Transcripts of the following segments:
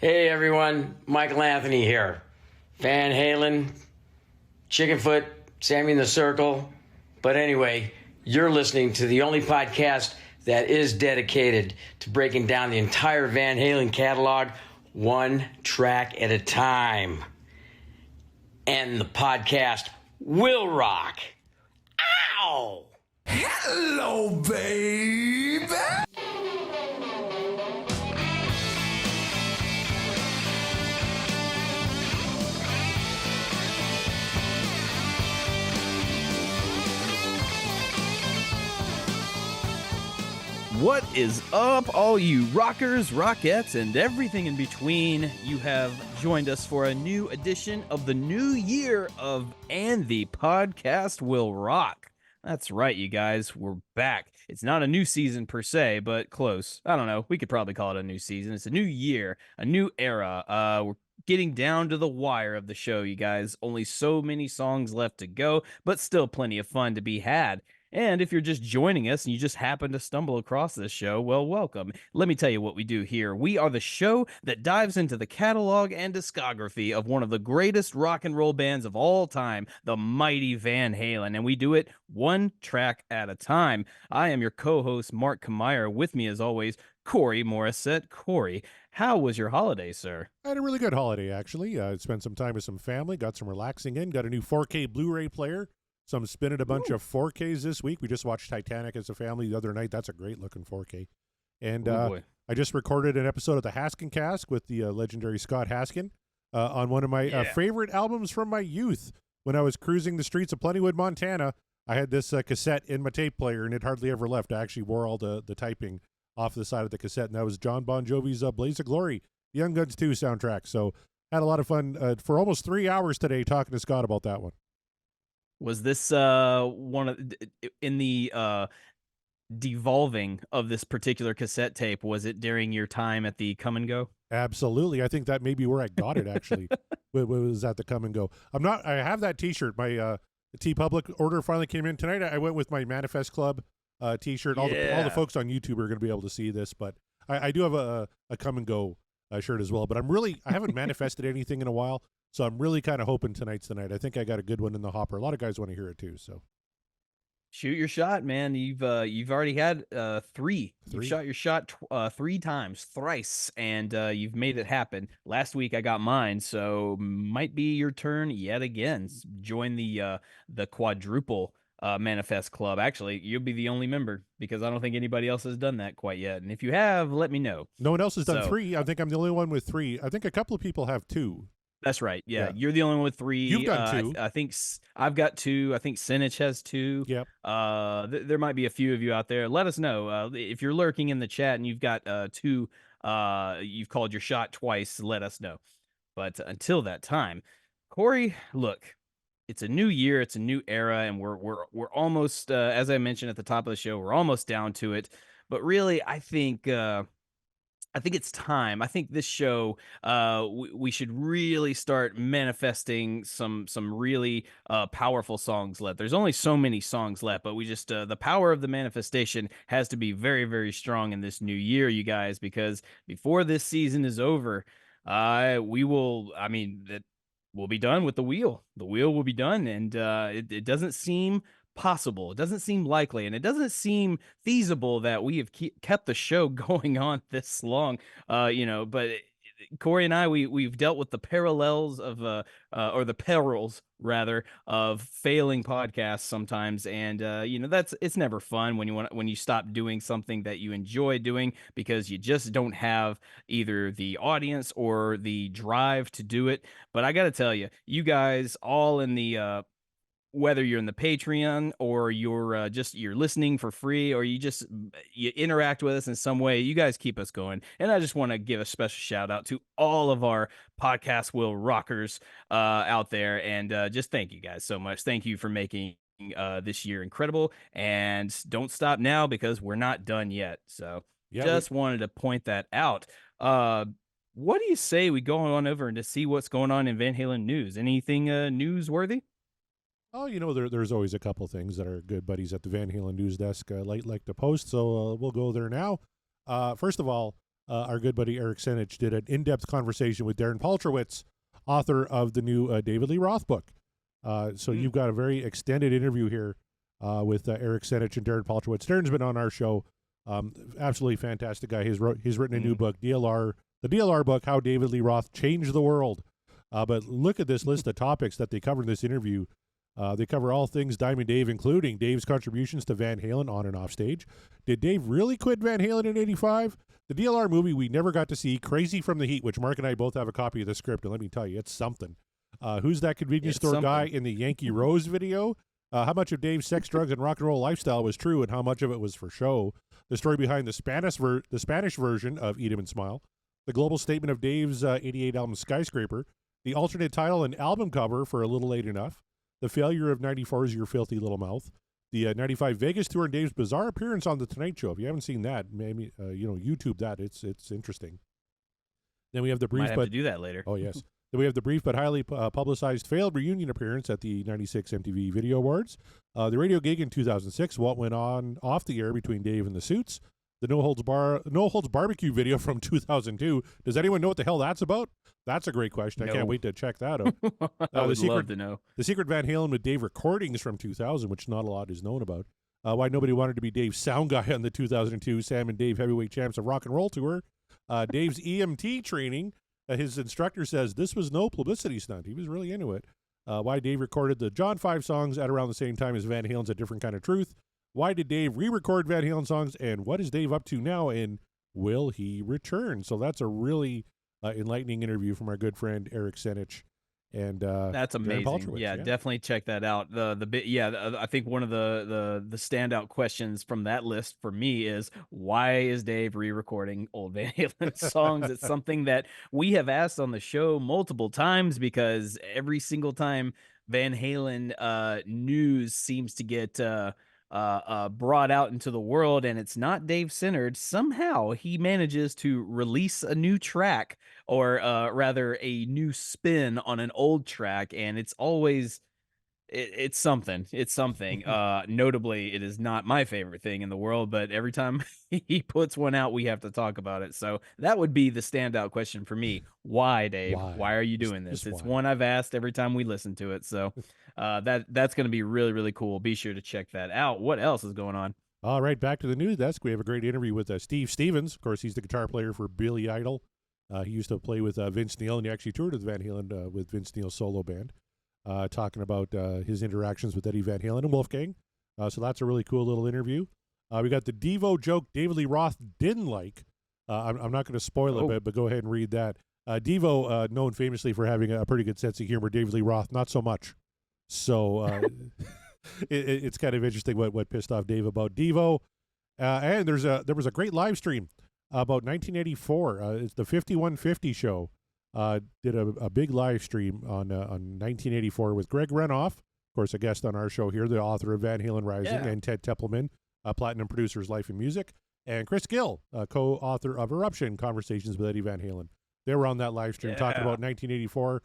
Hey everyone, Michael Anthony here. Van Halen, Chickenfoot, Sammy in the Circle. But anyway, you're listening to the only podcast that is dedicated to breaking down the entire Van Halen catalog one track at a time. And the podcast will rock. Ow! Hello, baby! What is up, all you rockers, rockettes, and everything in between? You have joined us for a new edition of the new year of And the Podcast Will Rock. That's right, you guys, we're back. It's not a new season per se, but close. I don't know, we could probably call it a new season. It's a new year, a new era. We're getting down to the wire of the show, you guys. Only so many songs left to go, but still plenty of fun to be had. And if you're just joining us and you just happen to stumble across this show, well, welcome. Let me tell you what we do here. We are the show that dives into the catalog and discography of one of the greatest rock and roll bands of all time, the mighty Van Halen, and we do it one track at a time. I am your co-host, Mark Kamier. With me, as always, Corey Morissette. Corey, how was your holiday, sir? I had a really good holiday, actually. Spent some time with some family, got some relaxing in, got a new 4K Blu-ray player. So I'm spinning a bunch of 4Ks this week. We just watched Titanic as a family the other night. That's a great-looking 4K. And I just recorded an episode of the Haskin Cast with the legendary Scott Haskin on one of my favorite albums from my youth. When I was cruising the streets of Plentywood, Montana, I had this cassette in my tape player, and it hardly ever left. I actually wore all the typing off the side of the cassette, and that was John Bon Jovi's Blaze of Glory, the Young Guns 2 soundtrack. So had a lot of fun for almost 3 hours today talking to Scott about that one. Was this one of in the devolving of this particular cassette tape? Was it during your time at the Come and Go? Absolutely. I think that may be where I got it, actually. It was at the Come and Go. I have that T-shirt. My T-Public order finally came in tonight. I went with my Manifest Club T-shirt. All the folks on YouTube are going to be able to see this, but I do have a Come and Go shirt as well. But I haven't manifested anything in a while. So I'm really kind of hoping tonight's the night. I think I got a good one in the hopper. A lot of guys want to hear it too. So shoot your shot, man. You've already had three. You've shot your shot 3 times, thrice, and you've made it happen. Last week I got mine, so might be your turn yet again. Join the quadruple Manifest Club. Actually, you'll be the only member because I don't think anybody else has done that quite yet. And if you have, let me know. No one else has done 3. I think I'm the only one with 3. I think a couple of people have 2. That's right. Yeah. You're the only one with 3. You've done 2. I think I've got 2. I think Sinich has 2. Yep. There might be a few of you out there. Let us know if you're lurking in the chat and you've got 2. You've called your shot twice. Let us know. But until that time, Corey, look, it's a new year. It's a new era, and we're almost, as I mentioned at the top of the show, we're almost down to it. But really, I think it's time. I think this show, we should really start manifesting some really powerful songs left. There's only so many songs left, but we just the power of the manifestation has to be very, very strong in this new year, you guys, because before this season is over, we'll be done with the wheel. The wheel will be done, and it doesn't seem possible. It doesn't seem likely, and it doesn't seem feasible that we have kept the show going on this long. But Corey and I, we've dealt with the parallels of or the perils rather of failing podcasts sometimes, and it's never fun when you stop doing something that you enjoy doing because you just don't have either the audience or the drive to do it. But I got to tell you, you guys all in the whether you're in the Patreon or you're listening for free or you interact with us in some way, you guys keep us going. And I just want to give a special shout out to all of our Podcast Will rockers out there. And just thank you guys so much. Thank you for making this year incredible. And don't stop now because we're not done yet. So wanted to point that out. What do you say we go on over and to see what's going on in Van Halen news? Anything newsworthy? Oh, there's always a couple things that our good buddies at the Van Halen news desk like to post, so we'll go there now. First of all, our good buddy Eric Senich did an in-depth conversation with Darren Paltrowitz, author of the new David Lee Roth book. So you've got a very extended interview here with Eric Senich and Darren Paltrowitz. Darren's been on our show. Absolutely fantastic guy. He's written a new book, the DLR book, How David Lee Roth Changed the World. But look at this list of topics that they cover in this interview. They cover all things Diamond Dave, including Dave's contributions to Van Halen on and off stage. Did Dave really quit Van Halen in '85? The DLR movie we never got to see, Crazy from the Heat, which Mark and I both have a copy of the script, and let me tell you, it's something. Who's that convenience store guy in the Yankee Rose video? How much of Dave's sex, drugs, and rock and roll lifestyle was true, and how much of it was for show? The story behind the Spanish version of Eat 'Em and Smile. The global statement of Dave's '88 album Skyscraper. The alternate title and album cover for A Little Late Enough. The failure of '94's Your Filthy Little Mouth. The '95 Vegas tour and Dave's bizarre appearance on The Tonight Show. If you haven't seen that, maybe YouTube that. It's interesting. Then we have the brief, Might have to do that later. Oh yes. Then we have the brief but highly publicized failed reunion appearance at the '96 MTV Video Awards. The radio gig in 2006. What went on off the air between Dave and the Suits. The No Holds Barbecue video from 2002. Does anyone know what the hell that's about? That's a great question. I can't wait to check that out. I would love to know. The Secret Van Halen with Dave recordings from 2000, which not a lot is known about. Why nobody wanted to be Dave's sound guy on the 2002 Sam and Dave Heavyweight Champs of Rock and Roll Tour. Dave's EMT training. His instructor says this was no publicity stunt. He was really into it. Why Dave recorded the John 5 songs at around the same time as Van Halen's A Different Kind of Truth. Why did Dave re-record Van Halen songs, and what is Dave up to now, and will he return? So that's a really enlightening interview from our good friend Eric Senich. And that's amazing. Yeah, definitely check that out. I think one of the standout questions from that list for me is, why is Dave re-recording old Van Halen songs? It's something that we have asked on the show multiple times, because every single time Van Halen news seems to get brought out into the world and it's not Dave centered, somehow he manages to release a new track, or rather a new spin on an old track, and it's always it's something. Notably, it is not my favorite thing in the world, but every time he puts one out, we have to talk about it. So that would be the standout question for me. Why, Dave? Why are you doing this? It's one I've asked every time we listen to it. So that's going to be really, really cool. Be sure to check that out. What else is going on? All right, back to the news desk. We have a great interview with Steve Stevens. Of course, he's the guitar player for Billy Idol. He used to play with Vince Neil, and he actually toured with Van Halen with Vince Neil's solo band. Talking about his interactions with Eddie Van Halen and Wolfgang. So that's a really cool little interview. We got the Devo joke David Lee Roth didn't like. I'm not going to spoil it, but go ahead and read that. Devo, known famously for having a pretty good sense of humor. David Lee Roth, not so much. So it's kind of interesting what pissed off Dave about Devo. And there was a great live stream about 1984. It's the 5150 show. Did a big live stream on 1984 with Greg Renoff, of course, a guest on our show here, the author of Van Halen Rising, and Ted Teppelman, Platinum Producers Life and Music, and Chris Gill, co-author of Eruption, Conversations with Eddie Van Halen. They were on that live stream talking about 1984.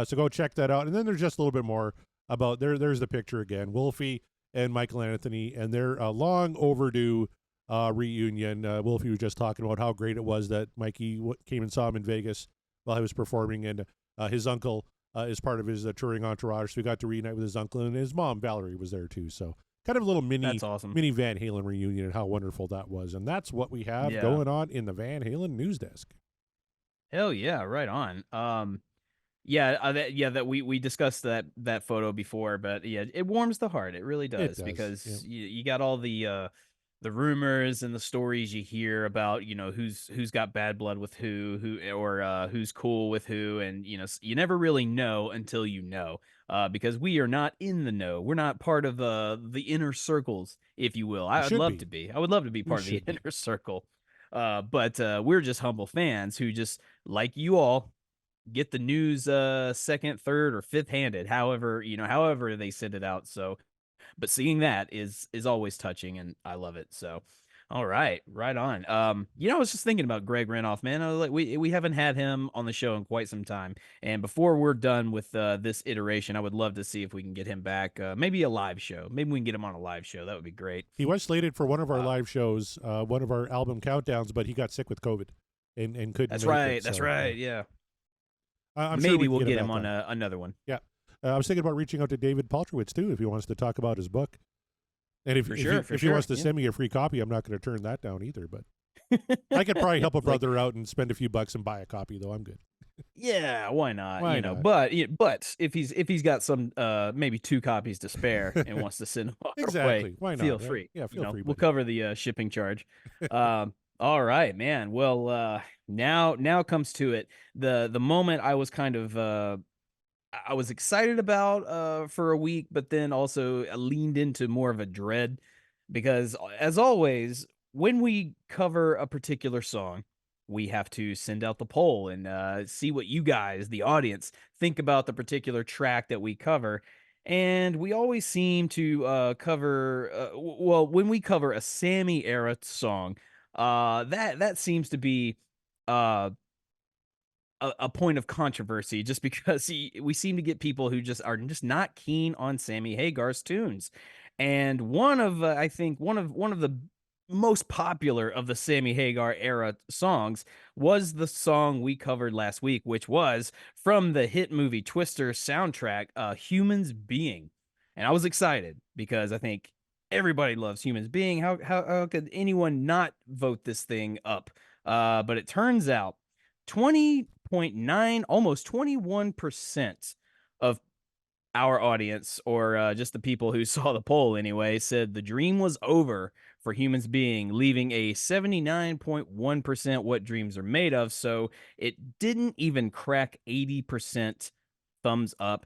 So go check that out. And then there's just a little bit more about, there's the picture again, Wolfie and Michael Anthony, and their long overdue reunion. Wolfie was just talking about how great it was that Mikey came and saw him in Vegas while he was performing, and his uncle is part of his touring entourage, so we got to reunite with his uncle, and his mom, Valerie, was there too. So kind of a little mini Van Halen reunion, and how wonderful that was. And that's what we have going on in the Van Halen news desk. Hell yeah, right on. That we discussed that photo before, but yeah, it warms the heart. It really does, because you got all the rumors and the stories you hear about, who's got bad blood with who or who's cool with who. And, you never really know until you know, because we are not in the know. We're not part of the inner circles, if you will. I would love to be. I would love to be part of the inner circle. But we're just humble fans who just, like you all, get the news second, third, or fifth handed, however they send it out. So, but seeing that is always touching, and I love it. So, all right, right on. I was just thinking about Greg Renoff, man. We haven't had him on the show in quite some time, and before we're done with this iteration, I would love to see if we can get him back. Maybe a live show. Maybe we can get him on a live show. That would be great. He was slated for one of our live shows, one of our album countdowns, but he got sick with COVID. and couldn't That's make right. it. That's So, right. Yeah. I'm sure Maybe we can we'll get get him him back on another one. Yeah. I was thinking about reaching out to David Paltrowitz too if he wants to talk about his book. And if For if, sure. he, For if he sure. wants to Yeah. send me a free copy, I'm not going to turn that down either. But I could probably help a It's like, brother out and spend a few bucks and buy a copy, though. I'm good. yeah, why not? Why You know, not? but if he's got some maybe 2 copies to spare and wants to send them our way, Exactly. Why not? feel Right? free. Yeah, You feel know, free, we'll buddy. cover the shipping charge. All right, man. Well, now comes to it. The moment I was kind of I was excited about for a week, but then also leaned into more of a dread because, as always, when we cover a particular song, we have to send out the poll and see what you guys, the audience, think about the particular track that we cover. And we always seem to cover, well, when we cover a Sammy era song, that seems to be uh, a point of controversy just because we seem to get people who just are just not keen on Sammy Hagar's tunes. And one of I think one of the most popular of the Sammy Hagar era songs was the song we covered last week, which was from the hit movie Twister soundtrack, Humans Being. And I was excited because I think everybody loves Humans Being. How could anyone not vote this thing up? But it turns out 20.9, almost 21% of our audience, or just the people who saw the poll anyway, said the dream was over for Humans Being, leaving a 79.1% what dreams are made of. So it didn't even crack 80% thumbs up.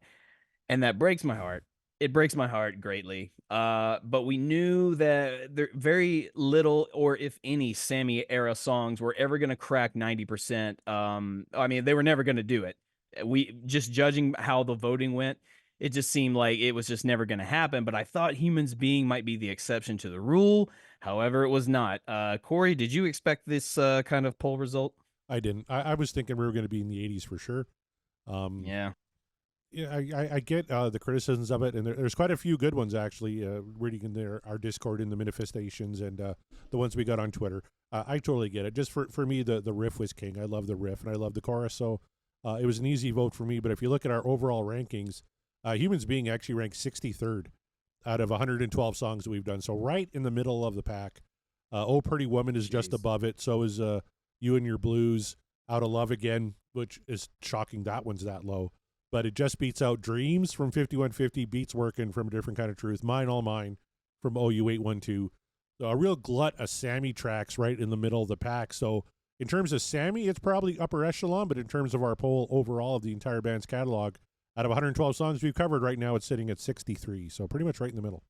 And that breaks my heart. It breaks my heart greatly. But we knew that there very little, or if any, Sammy era songs were ever going to crack 90%. I mean, they were never going to do it. We just judging how the voting went, it just seemed like it was just never going to happen. But I thought Humans Being might be the exception to the rule. However, it was not. Corey, did you expect this kind of poll result? I didn't. I was thinking we were going to be in the 80s for sure. Yeah. Yeah, I get the criticisms of it, and there's quite a few good ones actually. Reading in our Discord in the manifestations and the ones we got on Twitter, I totally get it. Just for me, the riff was king. I love the riff and I love the chorus, so it was an easy vote for me. But if you look at our overall rankings, Humans Being actually ranked 63rd out of 112 songs that we've done, so right in the middle of the pack. Oh Pretty Woman is just above it. So is You and Your Blues, Out of Love Again, which is shocking that one's that low. But it just beats out Dreams from 5150, beats Working from A Different Kind of Truth, Mine All Mine from OU812. So a real glut of Sammy tracks right in the middle of the pack. So in terms of Sammy, it's probably upper echelon, but in terms of our poll overall of the entire band's catalog, out of 112 songs we've covered right now, it's sitting at 63. So pretty much right in the middle.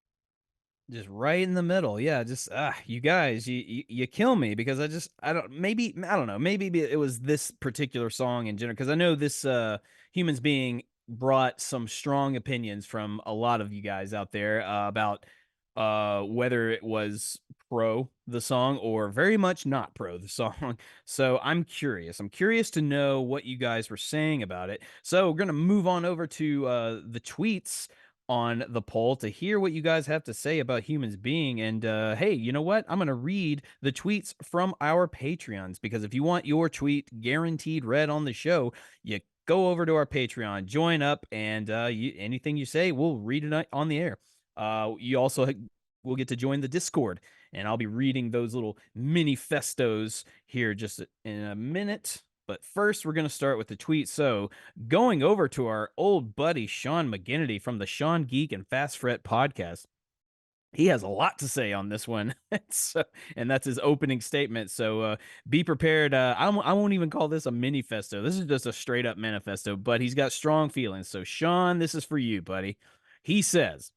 Just right in the middle. Yeah, just you guys, you kill me because I don't know, maybe it was this particular song in general, because I know this Humans Being brought some strong opinions from a lot of you guys out there about whether it was pro the song or very much not pro the song. So I'm curious to know what you guys were saying about it. So we're gonna move on over to the tweets on the poll to hear what you guys have to say about Humans Being. And hey, you know what? I'm going to read the tweets from our Patreons, because if you want your tweet guaranteed read on the show, you go over to our Patreon, join up, and anything you say, we'll read it on the air. You also will get to join the Discord, and I'll be reading those little mini festos here just in a minute. But first, we're going to start with the tweet. So, going over to our old buddy Sean McGinnity from the Sean Geek and Fast Fret podcast. He has a lot to say on this one. And that's his opening statement. So be prepared. I won't even call this a manifesto. This is just a straight up manifesto, but he's got strong feelings. So, Sean, this is for you, buddy. He says,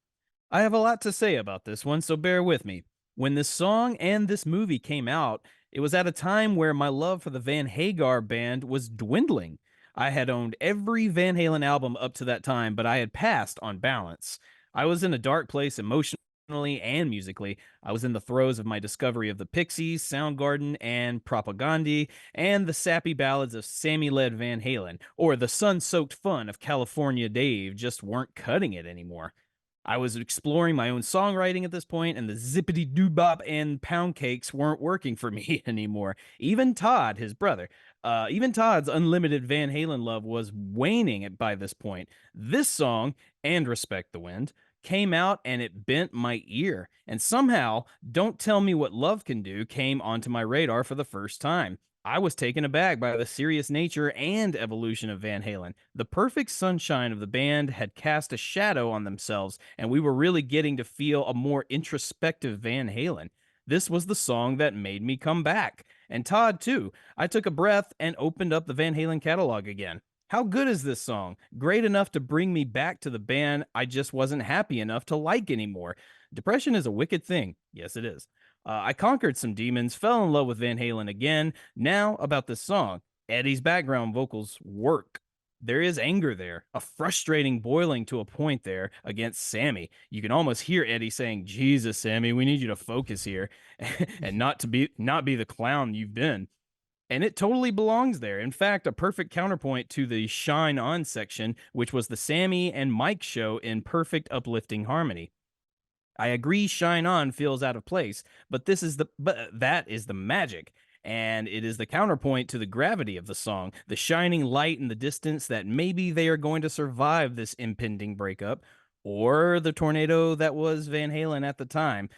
I have a lot to say about this one, so bear with me. When this song and this movie came out, it was at a time where my love for the Van Hagar band was dwindling. I had owned every Van Halen album up to that time, but I had passed on Balance. I was in a dark place emotionally and musically. I was in the throes of my discovery of the Pixies, Soundgarden, and Propagandhi, and the sappy ballads of Sammy-led Van Halen, or the sun-soaked fun of California Dave just weren't cutting it anymore. I was exploring my own songwriting at this point, and the zippity doo bop and pound cakes weren't working for me anymore. Even Todd, his brother, even Todd's unlimited Van Halen love was waning by this point. This song, and Respect the Wind, came out and it bent my ear. And somehow, Don't Tell Me What Love Can Do came onto my radar for the first time. I was taken aback by the serious nature and evolution of Van Halen. The perfect sunshine of the band had cast a shadow on themselves, and we were really getting to feel a more introspective Van Halen. This was the song that made me come back. And Todd, too. I took a breath and opened up the Van Halen catalog again. How good is this song? Great enough to bring me back to the band I just wasn't happy enough to like anymore. Depression is a wicked thing. Yes, it is. I conquered some demons, fell in love with Van Halen again. Now, about this song. Eddie's background vocals work. There is anger there, a frustrating boiling to a point there against Sammy. You can almost hear Eddie saying, "Jesus, Sammy, we need you to focus here and not be the clown you've been." And it totally belongs there. In fact, a perfect counterpoint to the Shine On section, which was the Sammy and Mike show in perfect uplifting harmony. I agree Shine On feels out of place, but that is the magic. And it is the counterpoint to the gravity of the song, the shining light in the distance that maybe they are going to survive this impending breakup, or the tornado that was Van Halen at the time.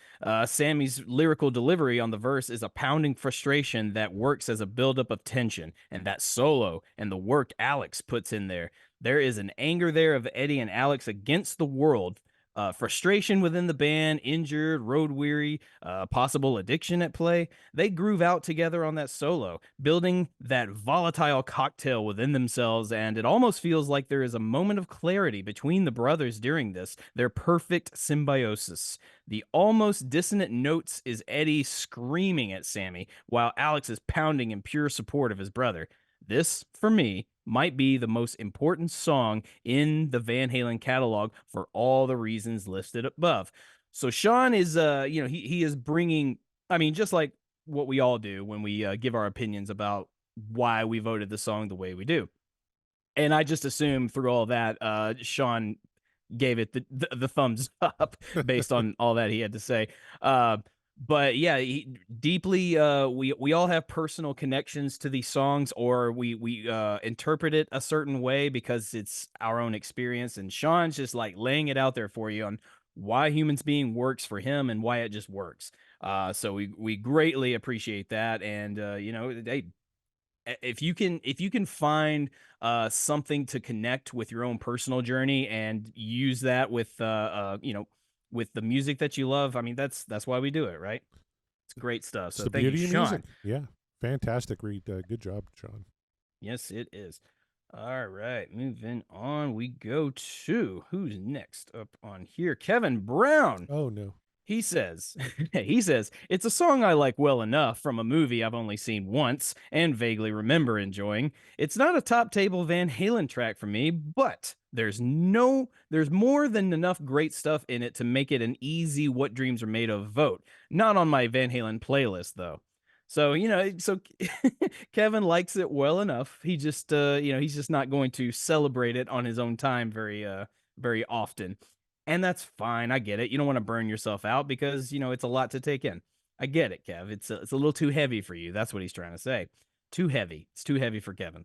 Sammy's lyrical delivery on the verse is a pounding frustration that works as a buildup of tension, and that solo and the work Alex puts in there. There is an anger there of Eddie and Alex against the world, frustration within the band, injured, road weary, possible addiction at play. They groove out together on that solo, building that volatile cocktail within themselves, and it almost feels like there is a moment of clarity between the brothers during this, their perfect symbiosis. The almost dissonant notes is Eddie screaming at Sammy, while Alex is pounding in pure support of his brother. This, for me, might be the most important song in the Van Halen catalog for all the reasons listed above. So Sean is, he is bringing, I mean, just like what we all do when we give our opinions about why we voted the song the way we do. And I just assume through all that, Sean gave it the thumbs up based on all that he had to say. But yeah, deeply, we all have personal connections to these songs, or we interpret it a certain way because it's our own experience. And Sean's just like laying it out there for you on why Humans Being works for him and why it just works. So we greatly appreciate that. And hey, if you can find something to connect with your own personal journey and use that with with the music that you love, I mean, that's why we do it, right? It's great stuff. It's So the thank you, beauty of Sean. music. Yeah, fantastic read. Good job, Sean. Yes, it is. All right, moving on. We go to who's next up on here? Kevin Brown. Oh no. He says, it's a song I like well enough from a movie I've only seen once and vaguely remember enjoying. It's not a top table Van Halen track for me, but there's more than enough great stuff in it to make it an easy What Dreams Are Made Of vote. Not on my Van Halen playlist though. So, Kevin likes it well enough. He just, he's just not going to celebrate it on his own time very often. And that's fine. I get it. You don't want to burn yourself out because, it's a lot to take in. I get it, Kev. It's a little too heavy for you. That's what he's trying to say. Too heavy. It's too heavy for Kevin.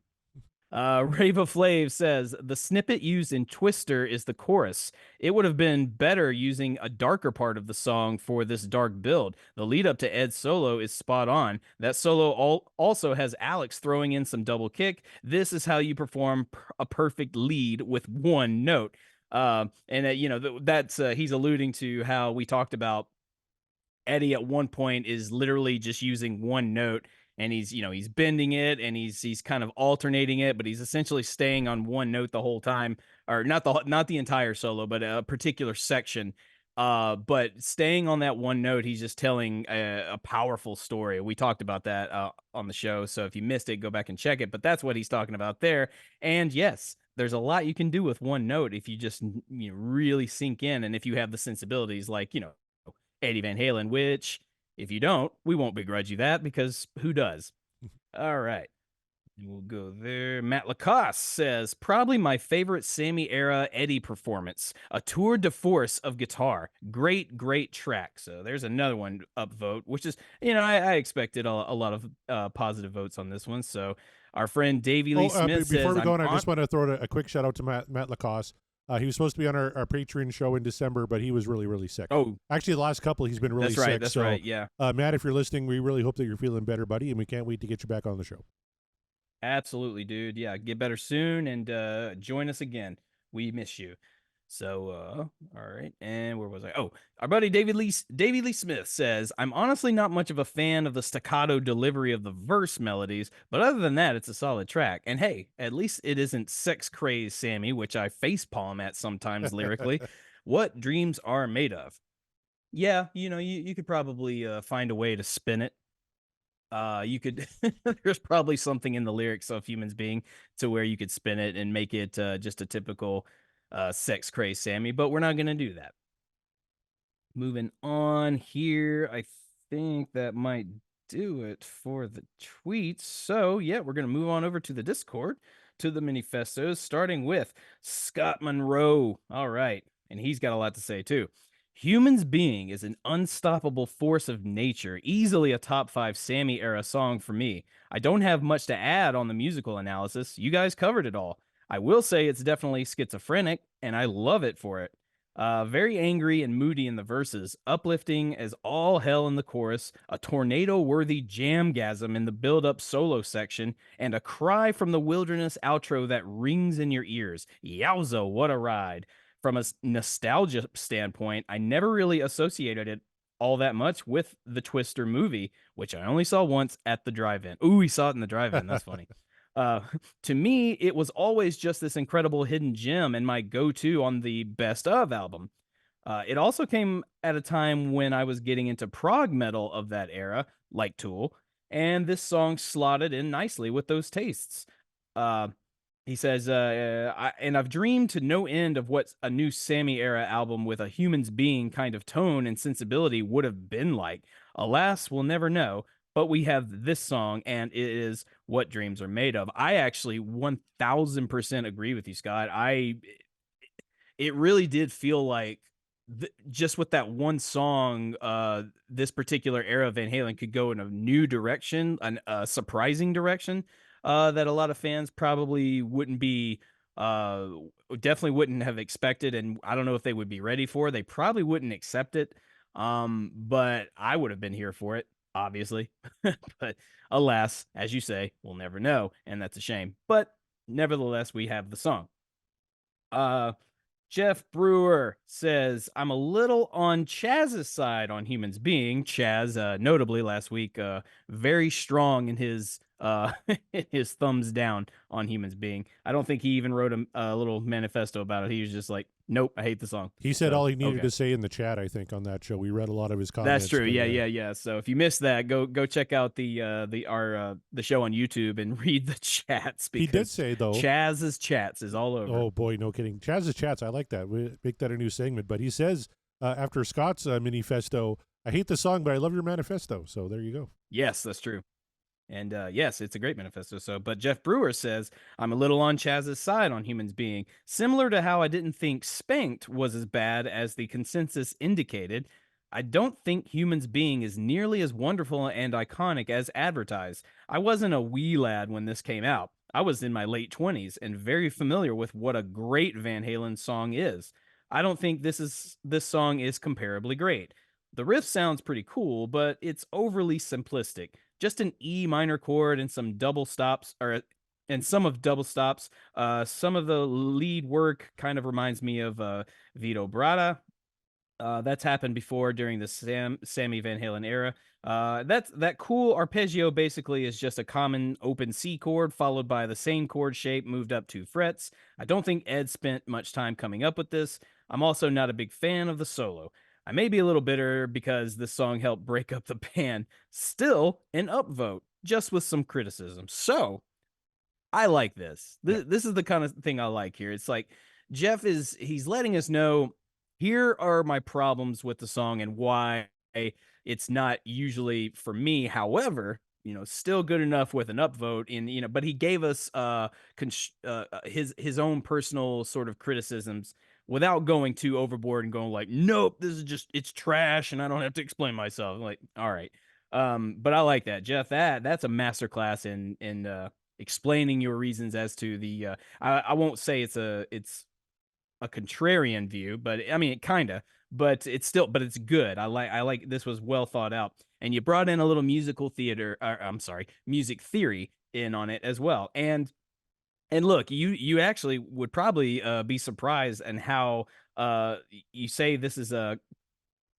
Rava Flav says the snippet used in Twister is the chorus. It would have been better using a darker part of the song for this dark build. The lead up to Ed's solo is spot on. That solo also has Alex throwing in some double kick. This is how you perform a perfect lead with one note. That's he's alluding to how we talked about Eddie at one point is literally just using one note, and he's bending it and he's kind of alternating it, but he's essentially staying on one note the whole time, or not the entire solo, but a particular section. But staying on that one note, he's just telling a powerful story. We talked about that on the show, so if you missed it, go back and check it. But that's what he's talking about there. And yes, there's a lot you can do with one note if you just really sink in, and if you have the sensibilities like Eddie Van Halen, which if you don't, we won't begrudge you that because who does? All right. We'll go there. Matt Lacoste says, probably my favorite Sammy era Eddie performance, a tour de force of guitar. Great, great track. So there's another one upvote, which is, I expected a lot of positive votes on this one. So our friend Davey Lee Smith before says, we go on, I just want to throw a quick shout out to Matt Lacoste. He was supposed to be on our Patreon show in December, but he was really, really sick. Oh, actually, the last couple he's been really that's right. sick. That's so, right. Yeah. Matt, if you're listening, we really hope that you're feeling better, buddy, and we can't wait to get you back on the show. Absolutely, dude. Yeah, get better soon and join us again. We miss you. So, all right. And where was I? Oh, our buddy David Lee Smith says, I'm honestly not much of a fan of the staccato delivery of the verse melodies, but other than that, it's a solid track. And hey, at least it isn't sex crazed Sammy, which I facepalm at sometimes lyrically. What dreams are made of. Yeah, you could probably find a way to spin it. You could there's probably something in the lyrics of Humans Being to where you could spin it and make it just a typical sex craze Sammy, but we're not going to do that. Moving on here, I think that might do it for the tweets. So yeah, we're going to move on over to the Discord, to the manifestos, starting with Scott Monroe. All right, and he's got a lot to say too. Humans Being is an unstoppable force of nature, easily a top 5 Sammy era song for me. I don't have much to add on the musical analysis. You guys covered it all. I will say it's definitely schizophrenic, and I love it for it. Very angry and moody in the verses, uplifting as all hell in the chorus, a tornado-worthy jamgasm in the build-up solo section, and a cry from the wilderness outro that rings in your ears. Yowza, what a ride. From a nostalgia standpoint, I never really associated it all that much with the Twister movie, which I only saw once at the drive-in. Ooh, we saw it in the drive-in. That's funny. To me, it was always just this incredible hidden gem and my go-to on the Best Of album. It also came at a time when I was getting into prog metal of that era, like Tool, and this song slotted in nicely with those tastes. He says, I've dreamed to no end of what a new Sammy era album with a Humans Being kind of tone and sensibility would have been like. Alas, we'll never know, but we have this song and it is what dreams are made of. I actually 1000% agree with you, Scott. It really did feel like just with that one song, this particular era of Van Halen could go in a new direction, a surprising direction. That a lot of fans probably wouldn't be, definitely wouldn't have expected, and I don't know if they would be ready for. They probably wouldn't accept it, but I would have been here for it, obviously. But alas, as you say, we'll never know, and that's a shame. But nevertheless, we have the song. Jeff Brewer says, I'm a little on Chaz's side on Humans Being. Chaz, notably last week, very strong in his his thumbs down on Humans Being. I don't think he even wrote a little manifesto about it. He was just like, nope, I hate the song. He said all he needed to say in the chat, I think, on that show. We read a lot of his comments. That's true. Yeah. So if you missed that, go check out the show on YouTube and read the chats. He did say, though, Chaz's chats is all over. Oh boy, no kidding. Chaz's chats, I like that. We make that a new segment. But he says after Scott's manifesto, I hate the song, but I love your manifesto. So there you go. Yes, that's true. And yes, it's a great manifesto. So, but Jeff Brewer says, I'm a little on Chaz's side on Humans Being, similar to how I didn't think Spanked was as bad as the consensus indicated. I don't think Humans Being is nearly as wonderful and iconic as advertised. I wasn't a wee lad when this came out. I was in my late 20s and very familiar with what a great Van Halen song is. I don't think this song is comparably great. The riff sounds pretty cool, but it's overly simplistic. Just an E minor chord and some double stops, and some of double stops. Some of the lead work kind of reminds me of Vito Bratta. That's happened before during the Sammy Van Halen era. That cool arpeggio basically is just a common open C chord followed by the same chord shape moved up 2 frets. I don't think Ed spent much time coming up with this. I'm also not a big fan of the solo. I may be a little bitter because this song helped break up the band. Still an upvote, just with some criticism. So I like this. This is the kind of thing I like here. It's like Jeff he's letting us know, here are my problems with the song and why it's not usually for me. However, still good enough with an upvote but he gave us his own personal sort of criticisms without going too overboard and going like, nope, this is just it's trash and I don't have to explain myself. Like, all right. But I like that, Jeff. That's a masterclass in explaining your reasons as to the I won't say it's a contrarian view, but I mean, it kind of, but it's good. I like this was well thought out, and you brought in a little musical theater. I'm sorry, music theory in on it as well. And look, you actually would probably be surprised and how you say this is a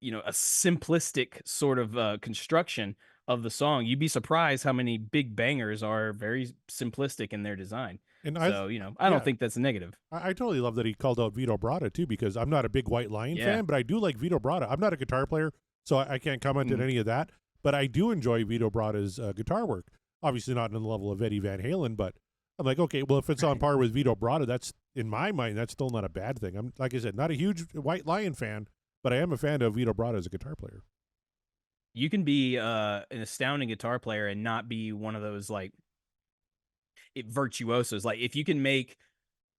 simplistic sort of construction of the song. You'd be surprised how many big bangers are very simplistic in their design. And So, I don't yeah, think that's a negative. I totally love that he called out Vito Bratta too, because I'm not a big White Lion Yeah. fan, but I do like Vito Bratta. I'm not a guitar player, so I can't comment on any of that. But I do enjoy Vito Bratta's guitar work. Obviously, not on the level of Eddie Van Halen, but I'm like, okay, well, if it's on par with Vito Bratta, that's in my mind, that's still not a bad thing. I'm, like I said, not a huge White Lion fan, but I am a fan of Vito Bratta as a guitar player. You can be an astounding guitar player and not be one of those like virtuosos. Like if you can make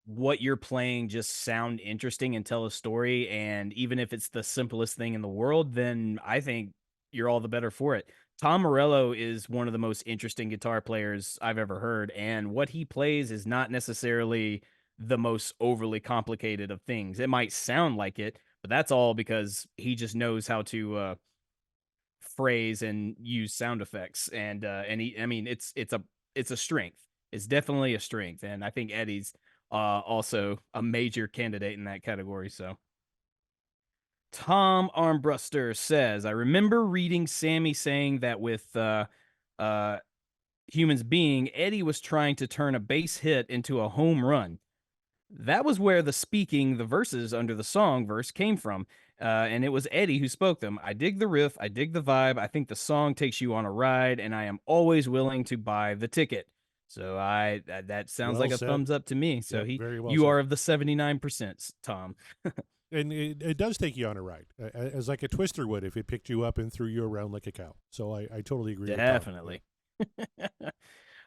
what you're playing just sound interesting and tell a story, and even if it's the simplest thing in the world, then I think you're all the better for it. Tom Morello is one of the most interesting guitar players I've ever heard, and what he plays is not necessarily the most overly complicated of things. It might sound like it, but that's all because he just knows how to phrase and use sound effects. And he, I mean, it's a strength. It's definitely a strength, and I think Eddie's also a major candidate in that category. So Tom Armbruster says, I remember reading Sammy saying that with uh, Humans Being, Eddie was trying to turn a base hit into a home run. That was where the verses under the song verse came from. And it was Eddie who spoke them. I dig the riff. I dig the vibe. I think the song takes you on a ride, and I am always willing to buy the ticket. So that sounds Well like a said. thumbs up to me. So Yeah, very well you said. are of the 79%, Tom. And it does take you on a ride, as like a twister would if it picked you up and threw you around like a cow. So I totally agree with Tom. Definitely.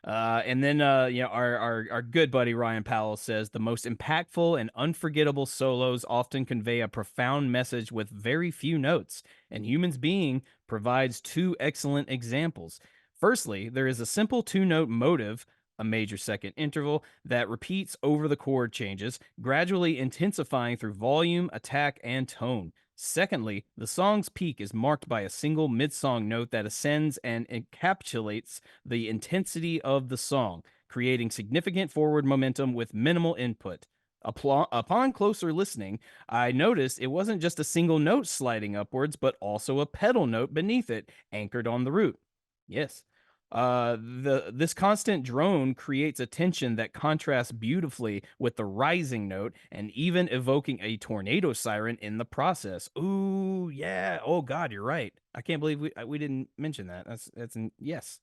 And then our good buddy Ryan Powell says the most impactful and unforgettable solos often convey a profound message with very few notes, and Humans Being provides two excellent examples. Firstly, there is a simple two-note motive, a major second interval, that repeats over the chord changes, gradually intensifying through volume, attack, and tone. Secondly, the song's peak is marked by a single mid-song note that ascends and encapsulates the intensity of the song, creating significant forward momentum with minimal input. Upon closer listening, I noticed it wasn't just a single note sliding upwards, but also a pedal note beneath it, anchored on the root. Yes. This constant drone creates a tension that contrasts beautifully with the rising note and even evoking a tornado siren in the process. Ooh, yeah. Oh God, you're right. I can't believe we didn't mention that. Yes.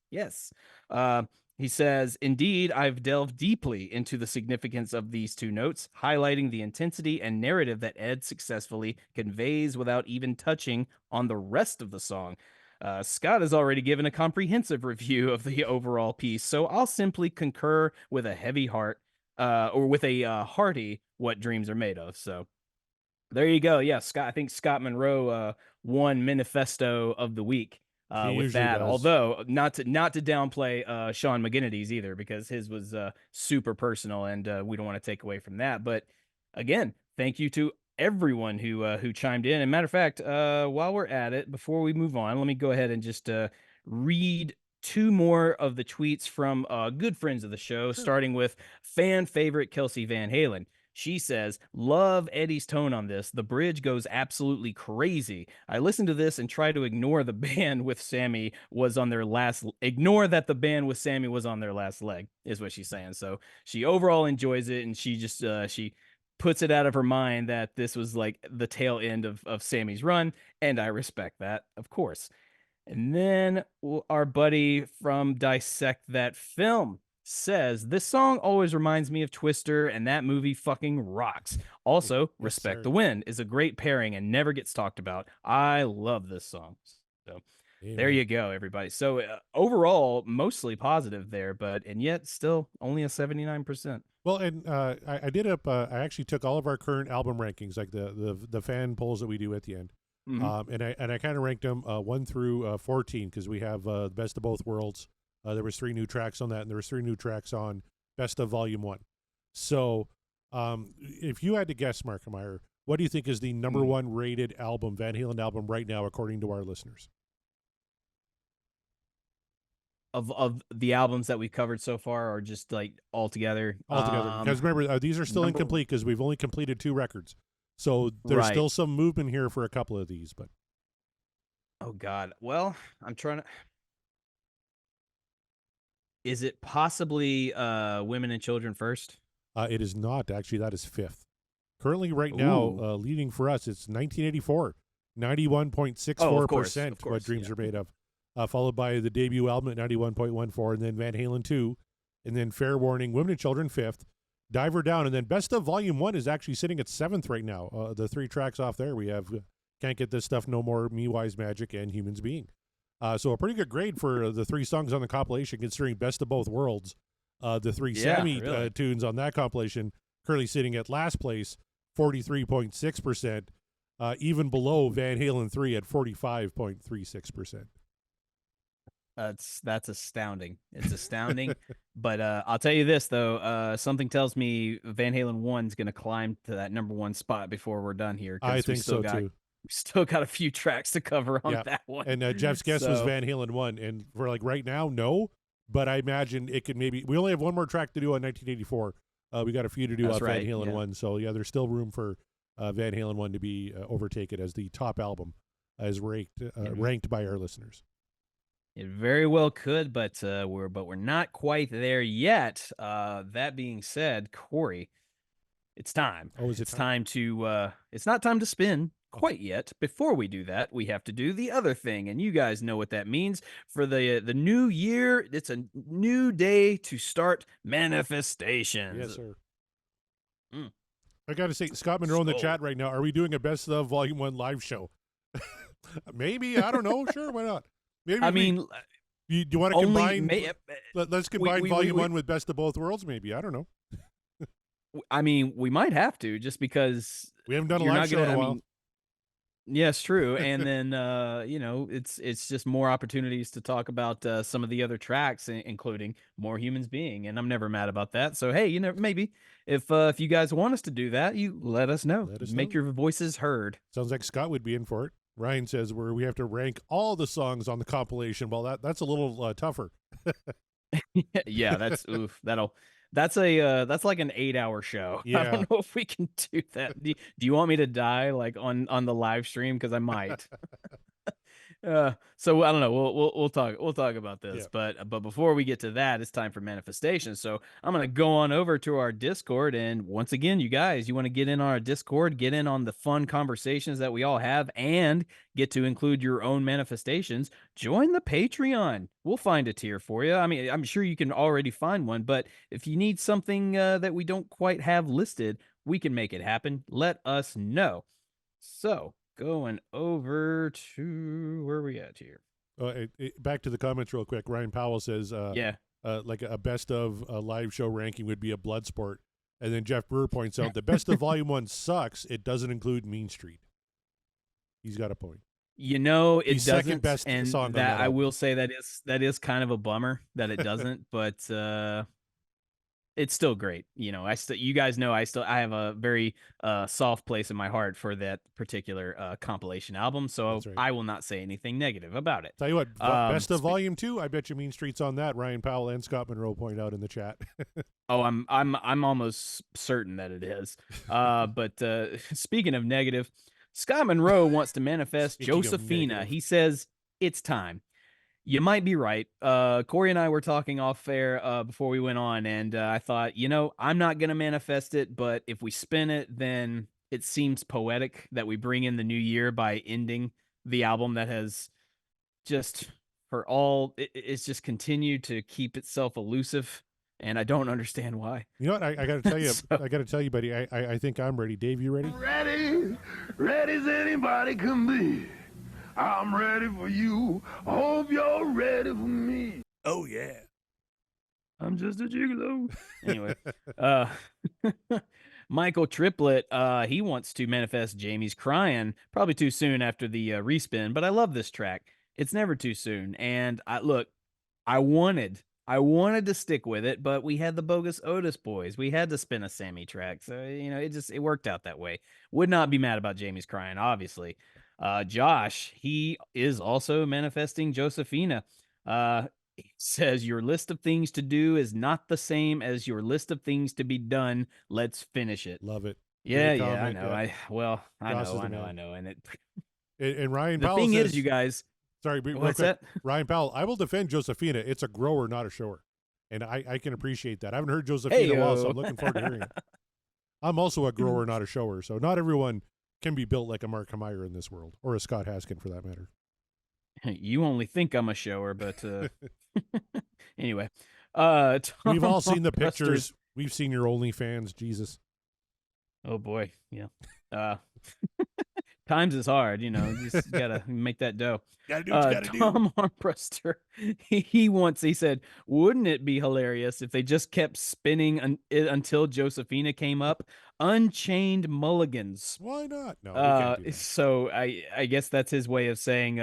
He says, indeed, I've delved deeply into the significance of these two notes, highlighting the intensity and narrative that Ed successfully conveys without even touching on the rest of the song. Scott has already given a comprehensive review of the overall piece, so I'll simply concur with a heavy heart, or with a hearty "What Dreams Are Made Of." So there you go. Yeah, Scott. I think Scott Monroe won Manifesto of the Week He with usually that. does. Although not to downplay Sean McGinnity's either, because his was super personal, and we don't want to take away from that. But again, thank you to everyone who chimed in. And matter of fact, while we're at it, before we move on, let me go ahead and just read two more of the tweets from good friends of the show, starting with fan favorite Kelsey Van Halen. She says, love Eddie's tone on this. The bridge goes absolutely crazy. I listened to this and try to ignore the band with Sammy was on their last, ignore that the band with Sammy was on their last leg, is what she's saying. So she overall enjoys it, and she just, she puts it out of her mind that this was like the tail end of Sammy's run, and I respect that, of course. And then our buddy from Dissect That Film says, this song always reminds me of Twister, and that movie fucking rocks. Also, Yes, Respect sir. the Wind is a great pairing and never gets talked about. I love this song. So There you go, everybody. So overall, mostly positive there, and yet still only a 79%. Well, and I did up. I actually took all of our current album rankings, like the fan polls that we do at the end, and I kind of ranked them 1 through 14 because we have Best of Both Worlds. There was 3 new tracks on that, and there was 3 new tracks on Best of Volume 1. So, if you had to guess, Markimeyer, what do you think is the number 1 rated album, Van Halen album, right now, according to our listeners? Of the albums that we've covered so far, or just like altogether? Altogether, because remember, these are still incomplete because we've only completed 2 records, so there's still some movement here for a couple of these. But oh God, well, I'm trying to. Is it possibly Women and Children first? It is not actually. That is 5th. Currently, right now, leading for us, it's 1984, 91.64%. What Dreams Are Made Of. Followed by the debut album at 91.14, and then Van Halen 2, and then Fair Warning, Women and Children 5th, Diver Down, and then Best of Volume 1 is actually sitting at 7th right now. The 3 tracks off there, we have Can't Get This Stuff No More, Me Wise Magic, and Humans Being. So a pretty good grade for the 3 songs on the compilation, considering Best of Both Worlds. The 3 Sammy tunes on that compilation currently sitting at last place, 43.6%, even below Van Halen 3 at 45.36%. That's astounding. It's astounding. But I'll tell you this though, something tells me Van Halen 1's going to climb to that number 1 spot before we're done here. I think so too. We still got a few tracks to cover on that one. And Jeff's guess was Van Halen 1, and for like right now, no. But I imagine it could maybe. We only have 1 more track to do on 1984. We got a few to do on Van Halen 1, so yeah, there's still room for Van Halen 1 to be overtaken as the top album, as ranked by our listeners. It very well could, but we're not quite there yet. That being said, Corey, it's time. Oh, is it it's time to it's not time to spin quite yet. Before we do that, we have to do the other thing, and you guys know what that means. For the new year, it's a new day to start manifestations. Yes, sir. I got to say, Scott Monroe in the chat right now, are we doing a Best of Volume 1 live show? Maybe, I don't know. Sure, why not? Maybe do you want to combine? Let's combine Volume 1 with Best of Both Worlds. Maybe, I don't know. I mean, we might have to, just because we haven't done a live show in a while. Yes, true. And then it's just more opportunities to talk about some of the other tracks, including More Humans Being, and I'm never mad about that. So hey, maybe if you guys want us to do that, you let us know. Make your voices heard. Sounds like Scott would be in for it. Ryan says we have to rank all the songs on the compilation. Well, that's a little tougher. Yeah, that's oof. That's like an 8-hour show. Yeah. I don't know if we can do that. Do you want me to die like on the live stream? Because I might. So I don't know. We'll talk about this. Yeah. But before we get to that, it's time for manifestation. So I'm gonna go on over to our Discord, and once again, you guys, you want to get in on our Discord, get in on the fun conversations that we all have, and get to include your own manifestations. Join the Patreon. We'll find a tier for you. I mean, I'm sure you can already find one, but if you need something that we don't quite have listed, we can make it happen. Let us know. So going over to where are we at here? Back to the comments real quick. Ryan Powell says, like a best of a live show ranking would be a Bloodsport. And then Jeff Brewer points out the best of Volume 1 sucks. It doesn't include Mean Street. He's got a point. It doesn't. Second best and song that I will say that is kind of a bummer that it doesn't, but it's still great. You guys know I have a very soft place in my heart for that particular compilation album, so right. I will not say anything negative about it. Tell you what, best of Volume 2, I bet you Mean Street's on that. Ryan Powell and Scott Monroe point out in the chat. Oh, I'm almost certain that it is. But speaking of negative, Scott Monroe wants to manifest Josephina. He says it's time. You might be right. Corey and I were talking off air before we went on, and I thought, I'm not going to manifest it, but if we spin it, then it seems poetic that we bring in the new year by ending the album that has just, it's just continued to keep itself elusive, and I don't understand why. You know what? I got to tell you, I got to tell you, buddy, I think I'm ready. Dave, you ready? Ready as anybody can be. I'm ready for you. Hope you're ready for me. Oh yeah. I'm just a gigolo. Anyway, Michael Triplett, he wants to manifest Jamie's crying. Probably too soon after the respin, but I love this track. It's never too soon. And I wanted to stick with it, but we had the bogus Otis boys. We had to spin a Sammy track, so it worked out that way. Would not be mad about Jamie's crying, obviously. Josh, he is also manifesting Josephina. He says your list of things to do is not the same as your list of things to be done. Let's finish it. Love it. Yeah, Great I comment, know. yeah. I Josh is the know. man. And it. And Ryan The Powell thing says, is, you guys. sorry, real What's quick. that? Ryan Powell, I will defend Josephina. It's a grower, not a shower. And I can appreciate that. I haven't heard Josephina in a while, so I'm looking forward to hearing it. I'm also a grower, not a shower. So not everyone can be built like a Mark Meyer in this world, or a Scott Haskin for that matter. You only think I'm a shower, but anyway. We've all seen the Tom pictures. We've seen your OnlyFans, Jesus. Oh boy, yeah. Times is hard, you just gotta make that dough. Gotta do what you gotta do. Tom Armbrester, he said, wouldn't it be hilarious if they just kept spinning it until Josephina came up? Unchained Mulligans. Why not? No, we can't do that. So I guess that's his way of saying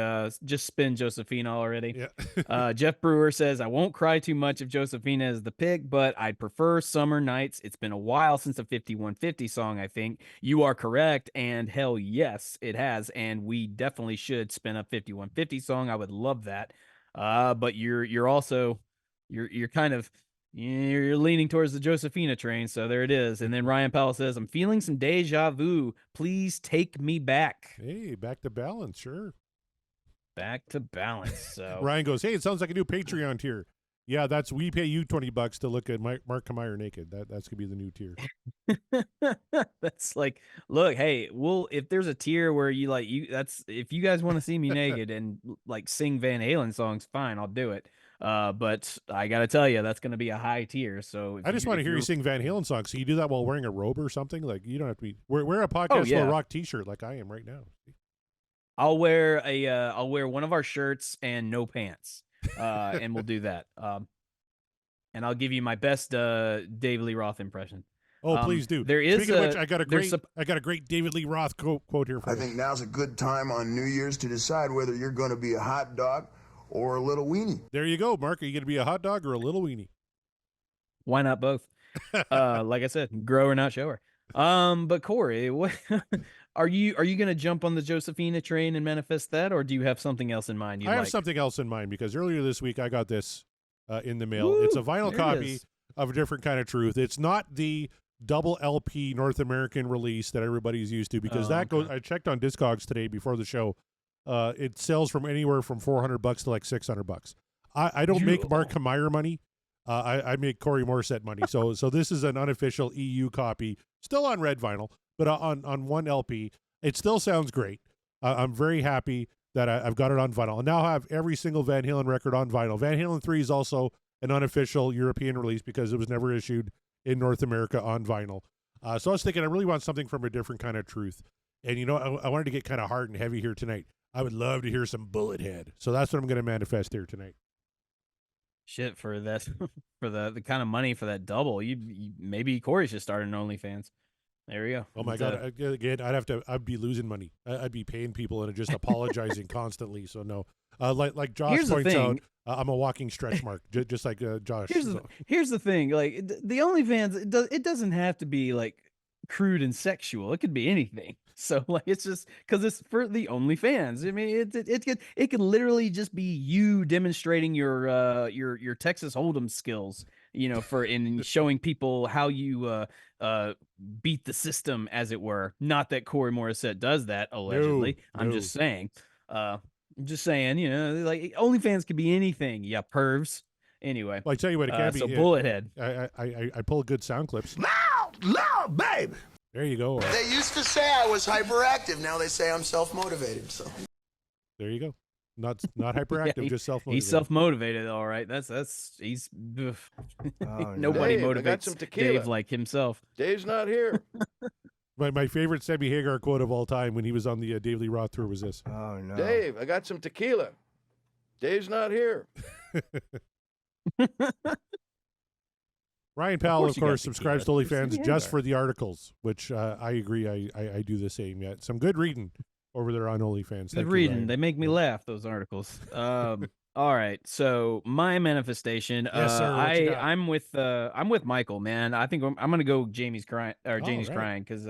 just spin Josephina already. Yeah. Jeff Brewer says, I won't cry too much if Josephina is the pick, but I'd prefer Summer Nights. It's been a while since a 5150 song, I think. You are correct, and hell yes, it has, and we definitely should spin a 5150 song. I would love that. But you're also kind of you're leaning towards the Josephina train, so there it is. And then Ryan Powell says, I'm feeling some deja vu. Please take me back. Hey, back to balance, sure. Back to balance. So Ryan goes, hey, it sounds like a new Patreon tier. Yeah, we pay you $20 to look at Mark Meyer naked. That's gonna be the new tier. that's like, look, hey, if there's a tier where if you guys want to see me naked and like sing Van Halen songs, fine, I'll do it. But I gotta tell you, that's gonna be a high tier. So I just want to hear you sing Van Halen songs. So you do that while wearing a robe or something? Like you don't have to be wear a podcast Low Rock t-shirt like I am right now. I'll wear one of our shirts and no pants. And we'll do that. And I'll give you my best David Lee Roth impression. Oh, please do. There is Speaking of which, I got a great David Lee Roth quote here for you. I think now's a good time on New Year's to decide whether you're going to be a hot dog or a little weenie. There you go, Mark. Are you going to be a hot dog or a little weenie? Why not both? Like I said, grower, not shower. But Corey, what are you going to jump on the Josephina train and manifest that, or do you have something else in mind? I have something else in mind because earlier this week I got this in the mail. It's a vinyl copy of A Different Kind of Truth. It's not the double LP North American release that everybody's used to because goes. I checked on Discogs today before the show. It sells from anywhere from $400 to like $600. I don't make Mark Meyer money. I make Corey Morissette money. So this is an unofficial EU copy, still on red vinyl, but on one LP. It still sounds great. I'm very happy that I've got it on vinyl. And now I have every single Van Halen record on vinyl. Van Halen 3 is also an unofficial European release because it was never issued in North America on vinyl. So I was thinking I really want something from A Different Kind of Truth. And, I wanted to get kind of hard and heavy here tonight. I would love to hear some Bullethead. So that's what I'm going to manifest here tonight. Shit, for that, for the kind of money for that double, maybe Corey should start an OnlyFans. There we go. Oh my God! Again, I'd be losing money. I'd be paying people and just apologizing constantly. So no, like Josh points out, I'm a walking stretch mark, just like Josh. Here's the thing, like the OnlyFans, it doesn't have to be like crude and sexual. It could be anything. So like it's just because it's for the OnlyFans. I mean, it could literally just be you demonstrating your Texas Hold'em skills. For in showing people how you beat the system, as it were. Not that Corey Morissette does that, allegedly. No. I'm just saying. Like OnlyFans could be anything. Yeah, pervs. Anyway. Well, I tell you what, it can't be. So Bullethead. I pull good sound clips. Loud, baby. There you go. They used to say I was hyperactive. Now they say I'm self-motivated. So there you go. Not hyperactive, just self-motivated. He's self-motivated, all right. He's nobody Dave, motivates Dave like himself. Dave's not here. My favorite Sammy Hagar quote of all time when he was on the Dave Lee Roth tour was this. Oh, no. Dave, I got some tequila. Dave's not here. Ryan Powell, course of you got course, tequila. subscribes to It's OnlyFans Sammy just Hagar. for the articles, which I agree. I do the same. Yeah, some good reading over there on OnlyFans. Thank Good you, reading. Ryan. They make me laugh, those articles. All right. So my manifestation. Yes, sir. What you got? I'm with Michael, man. I think I'm gonna go Jamie's crying or Janie's right. crying because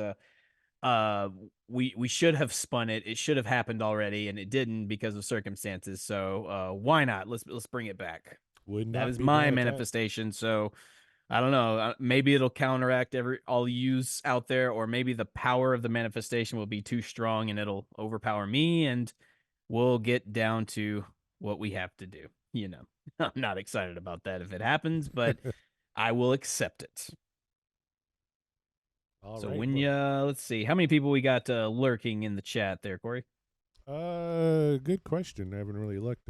we should have spun it. It should have happened already, and it didn't because of circumstances. So why not? Let's bring it back. Would That not is be my mad at that. manifestation. So I don't know. Maybe it'll counteract all use out there, or maybe the power of the manifestation will be too strong and it'll overpower me, and we'll get down to what we have to do. You know, I'm not excited about that if it happens, but I will accept it. All So right, when well, you let's see, how many people we got lurking in the chat there, Corey? good question. I haven't really looked.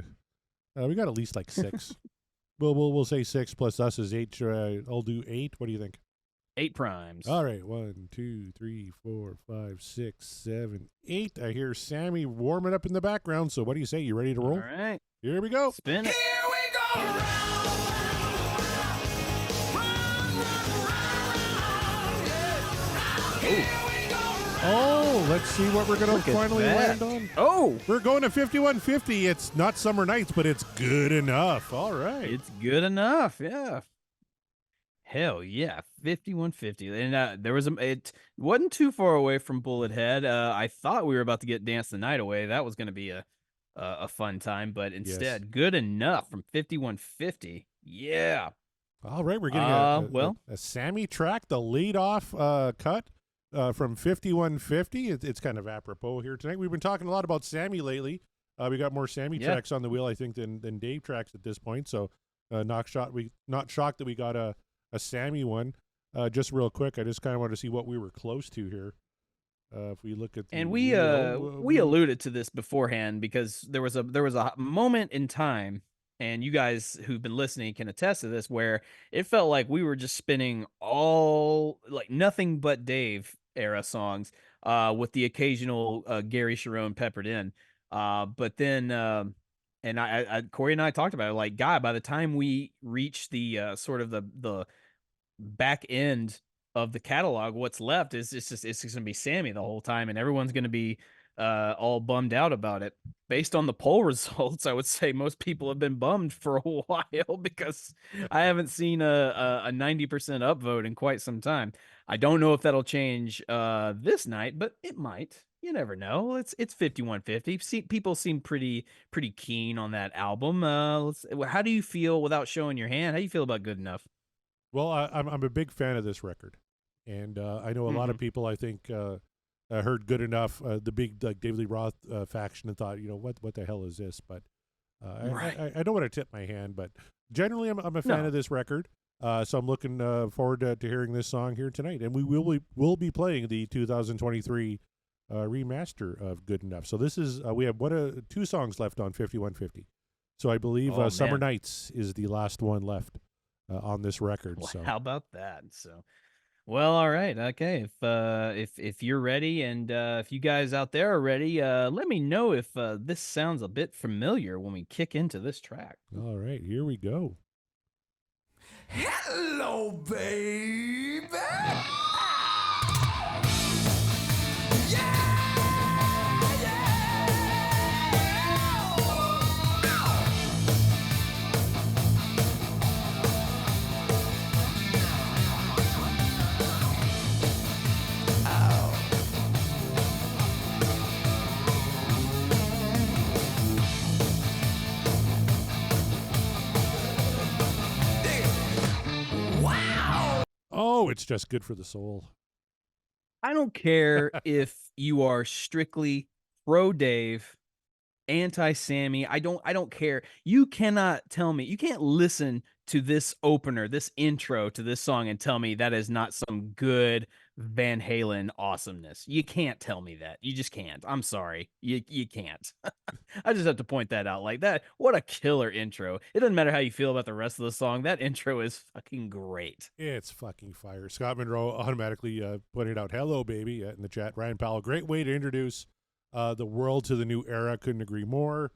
We got at least like 6. We'll say 6 plus us is 8. I'll do 8. What do you think? 8 primes. All right, 1, 2, 3, 4, 5, 6, 7, 8. I hear Sammy warming up in the background. So what do you say? You ready to roll? All right, Here we go. spin it. Oh, let's see what we're gonna Look at finally that. land on. Oh, We're going to 5150. It's not Summer Nights, but it's good enough. All right. it's good enough. Yeah. Hell yeah, 5150. And it wasn't too far away from Bullet Head. I thought we were about to get Dance the Night Away. That was going to be a fun time, but instead, good enough from 5150. Yeah. All right, we're getting a Sammy track, the lead-off cut from 5150. It's kind of apropos here tonight. We've been talking a lot about Sammy lately. We got more Sammy tracks on the wheel, I think, than Dave tracks at this point. So, not shocked that we got a Sammy one. Just real quick, I just kind of wanted to see what we were close to here. If we look at the And we alluded to this beforehand because there was a moment in time, and you guys who've been listening can attest to this, where it felt like we were just spinning all like nothing but Dave era songs, with the occasional Gary Sharon peppered in. But then and I Corey and I talked about it, like, God, by the time we reach the sort of the back end of the catalog, what's left is it's just gonna be Sammy the whole time, and everyone's gonna be all bummed out about it. Based on the poll results, I would say most people have been bummed for a while because I haven't seen a 90% upvote in quite some time. I don't know if that'll change this night, but it might. You never know. It's 5150. People seem pretty keen on that album. How do you feel without showing your hand? How do you feel about Good Enough? Well, I'm a big fan of this record, and I know a lot of people. I think heard Good Enough, the big like David Lee Roth faction, and thought, what the hell is this? But I don't want to tip my hand, but generally I'm a fan of this record. So I'm looking forward to hearing this song here tonight, and we will be playing the 2023 remaster of Good Enough. So this is we have 2 songs left on 5150. So I believe Summer Nights is the last one left on this record. Well, so how about that? So, well, all right, okay. If you're ready, and if you guys out there are ready, let me know if this sounds a bit familiar when we kick into this track. All right, here we go. Hello, baby. Oh, it's just good for the soul. I don't care if you are strictly pro Dave anti-Sammy. I don't care. You cannot tell me. You can't listen to this opener, this intro to this song and tell me that is not some good Van Halen awesomeness. You can't tell me that. You just can't. I'm sorry. You can't. I just have to point that out like that. What a killer intro. It doesn't matter how you feel about the rest of the song. That intro is fucking great. It's fucking fire. Scott Monroe automatically pointed out, hello, baby, in the chat. Ryan Powell, great way to introduce the world to the new era. Couldn't agree more.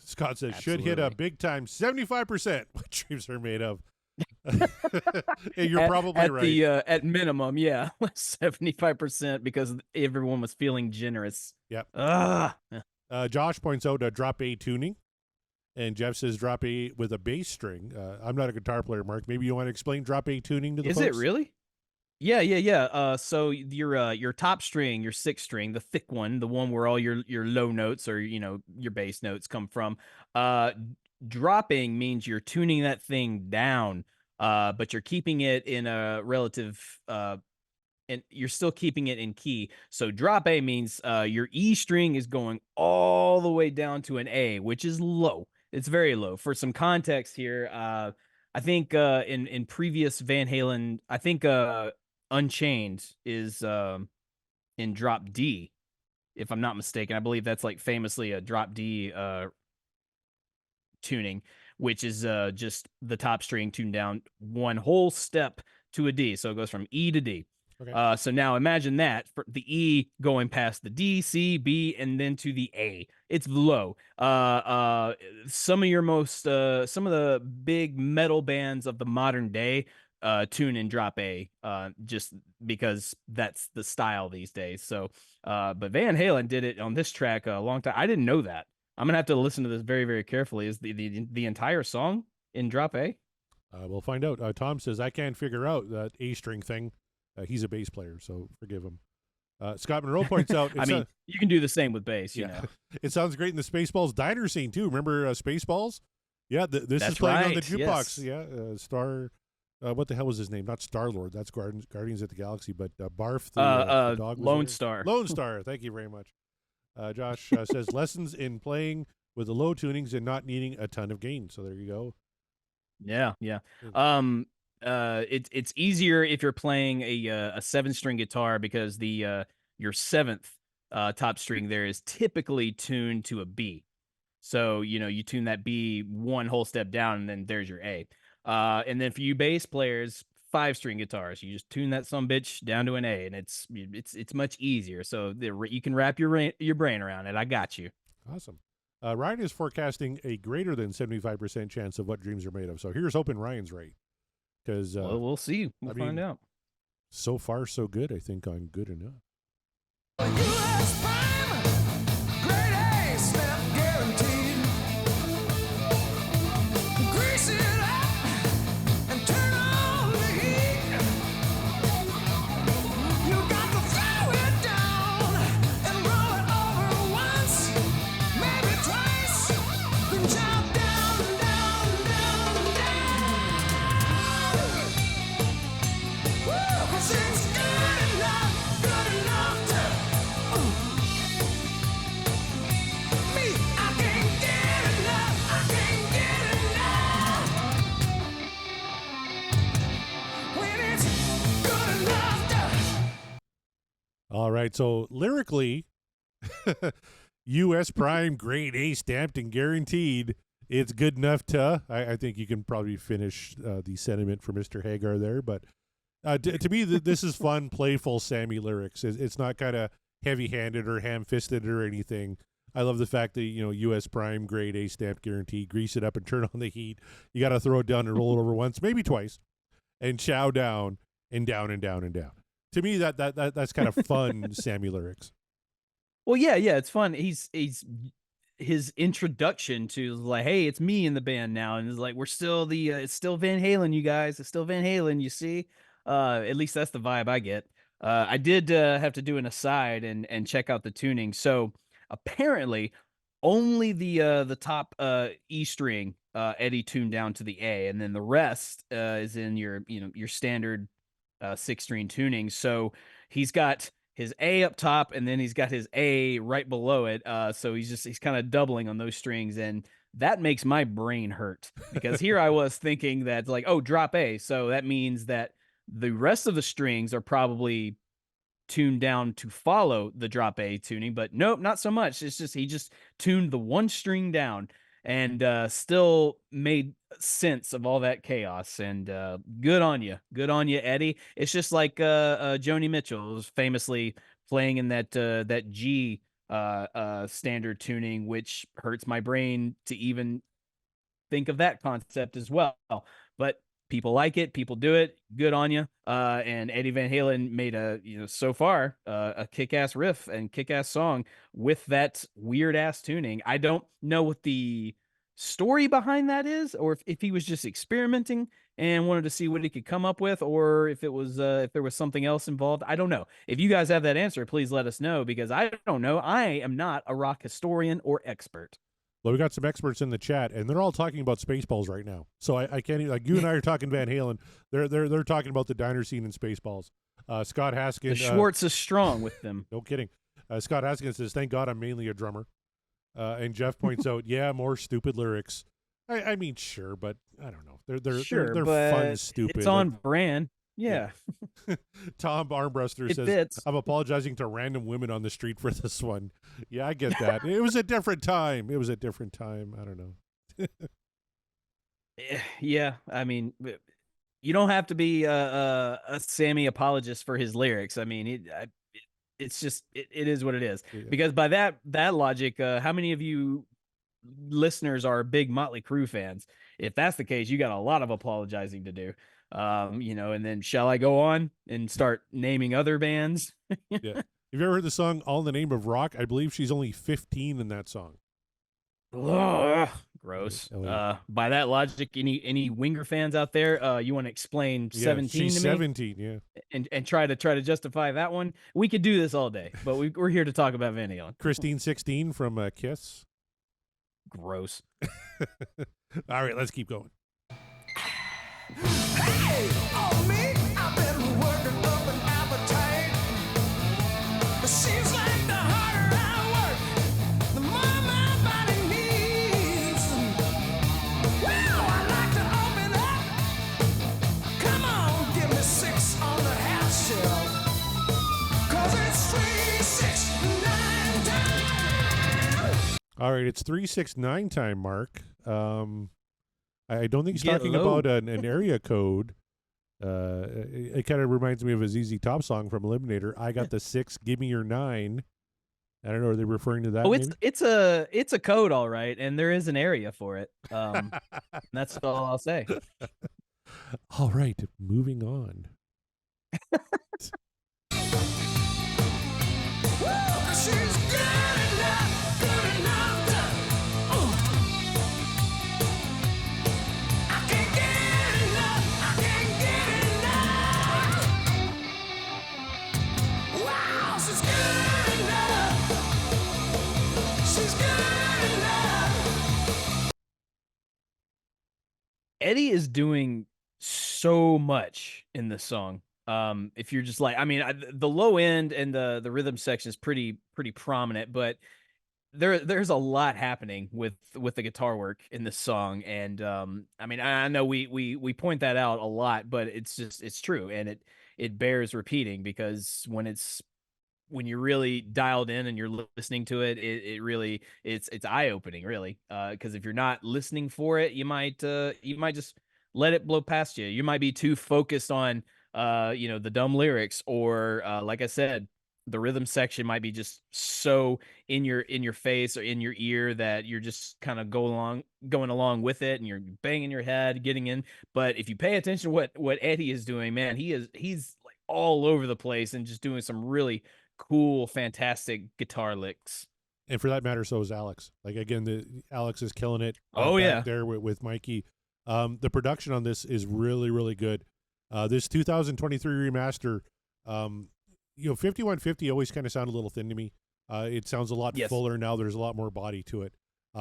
Scott says, should hit a big time 75% what dreams are made of. You're probably right. At minimum, yeah. 75% because everyone was feeling generous. Yep. Ah. Josh points out drop A tuning. And Jeff says drop A with a bass string. I'm not a guitar player, Mark. Maybe you want to explain drop A tuning to the folks? Is it really? Yeah. So your top string, your sixth string, the thick one, the one where all your low notes or your bass notes come from. Dropping means you're tuning that thing down, but you're keeping it in a relative, and you're still keeping it in key. So drop A means your E string is going all the way down to an A, which is low. It's very low. For some context here, I think in previous Van Halen, I think Unchained is in drop D, if I'm not mistaken. I believe that's like famously a drop D tuning, which is just the top string tuned down one whole step to a D. So it goes from E to D. Okay. So now imagine that for the E going past the D, C, B, and then to the A. It's low. Some of the big metal bands of the modern day tune in drop A, just because that's the style these days. So, but Van Halen did it on this track a long time. I didn't know that. I'm gonna have to listen to this very, very carefully. Is the entire song in drop A? We'll find out. Tom says I can't figure out that A string thing. He's a bass player, so forgive him. Scott Monroe points out. I mean, you can do the same with bass. You know, it sounds great in the Spaceballs diner scene too. Remember Spaceballs? Yeah, this is playing on the jukebox. Yes. Yeah, Star. What the hell was his name? Not Star Lord. That's Guardians of the Galaxy. But Barf, the dog. Lone Star. Lone Star. Thank you very much. Josh says lessons in playing with the low tunings and not needing a ton of gain. So there you go. Yeah. It's easier if you're playing a 7-string guitar because your seventh top string there is typically tuned to a B. So you tune that B one whole step down, and then there's your A. And then for you bass players, 5-string guitars, you just tune that sumbitch down to an A, and it's much easier. So you can wrap your brain around it. I got you. Awesome. Ryan is forecasting a greater than 75% chance of what dreams are made of. So here's hoping Ryan's right. Because we'll see. We'll find out. So far, so good. I think on Good Enough. US Prime, grade A, snap guaranteed. Grease it up and turn on the heat. You got to throw it down and roll it over once, maybe twice. Then jump down, down, down, down. Woo, 'cause it's good enough to me. I can't get enough. I can't get enough when it's good enough to. All right. So lyrically, U.S. Prime, grade A, stamped and guaranteed. It's good enough to. I think you can probably finish the sentiment for Mr. Hagar there. But to me, this is fun, playful Sammy lyrics. It's not kind of heavy-handed or ham-fisted or anything. I love the fact that, U.S. Prime, grade A, stamped, guaranteed, grease it up and turn on the heat. You got to throw it down and roll it over once, maybe twice, and chow down and down and down and down. To me, that's kind of fun Sammy lyrics. Well, yeah, it's fun. He's his introduction to like, hey, it's me in the band now, and it's like we're still it's still Van Halen, you guys. It's still Van Halen, you see. At least that's the vibe I get. I did have to do an aside and check out the tuning. So apparently, only the top E string Eddie tuned down to the A, and then the rest is in your standard 6-string tuning. So he's got his A up top, and then he's got his A right below it. So he's kind of doubling on those strings, and that makes my brain hurt because here I was thinking that like, oh, drop A, so that means that the rest of the strings are probably tuned down to follow the drop A tuning, but nope, not so much. It's just he just tuned the one string down and still made sense of all that chaos. And good on you, Eddie. It's just like Joni Mitchell was famously playing in that G standard tuning, which hurts my brain to even think of that concept as well. But people like it, people do it. Good on you. And Eddie Van Halen made so far a kick-ass riff and kick-ass song with that weird ass tuning. I don't know what the story behind that is, or if he was just experimenting and wanted to see what he could come up with, or if it was if there was something else involved. I don't know. If you guys have that answer, please let us know, because I don't know. I am not a rock historian or expert. Well, we got some experts in the chat, and they're all talking about Spaceballs right now. So I can't even, like, you and I are talking Van Halen. They're talking about the diner scene in Spaceballs. Scott Haskin. The Schwartz is strong with them. No kidding. Scott Haskin says, "Thank God I'm mainly a drummer." And Jeff points out, "Yeah, more stupid lyrics." I mean, sure, but I don't know. They're fun, stupid. It's on brand. Yeah. Tom Armbruster says, fits. "I'm apologizing to random women on the street for this one." Yeah, I get that. It was a different time. I don't know. Yeah, I mean, you don't have to be a Sammy apologist for his lyrics. I mean, it's just it is what it is. Yeah. Because by that logic, how many of you listeners are big Motley Crue fans? If that's the case, you got a lot of apologizing to do. And then shall I go on and start naming other bands? Yeah. Have you ever heard the song "All in the Name of Rock"? I believe she's only 15 in that song. Ugh, gross. Yeah. By that logic, any Winger fans out there, you want to explain 17 she's to me? 17, yeah. And try to justify that one? We could do this all day, but we're here to talk about Van Halen. Christine 16 from Kiss. Gross. All right, let's keep going. Hey, on me, I've been working up an appetite. It seems like the harder I work, the more my body needs. Well, I like to open up. Come on, give me 6 on the half shell. 'Cause it's 3, 6, 9 time. All right, it's 369 time, Mark. I don't think he's Get talking low. about an area code. It kind of reminds me of a ZZ Top song from Eliminator. I got the 6, give me your 9. I don't know. Are they referring to that? Oh, maybe? it's a code, all right, and there is an area for it. That's all I'll say. All right, moving on. Woo, she's good enough to. I can't get enough. I can't get enough. Wow, she's good enough. She's good enough. Eddie is doing so much in this song. If you're just like, I mean, the low end and the rhythm section is pretty prominent, but there's a lot happening with the guitar work in this song. And I mean, I know we point that out a lot, but it's true, and it bears repeating, because when you're really dialed in and you're listening to it, it really it's eye-opening, really, because if you're not listening for it, you might just let it blow past you. You might be too focused on the dumb lyrics, or like I said, the rhythm section might be just so in your face or in your ear that you're just kind of going along with it, and you're banging your head, getting in. But if you pay attention to what Eddie is doing, man, he's like all over the place and just doing some really cool, fantastic guitar licks. And for that matter, so is Alex. Like, again, Alex is killing it. Oh, back yeah. there with Mikey. The production on this is really, really good. This 2023 remaster, 5150 always kind of sounded a little thin to me. It sounds a lot Yes. fuller now. There's a lot more body to it.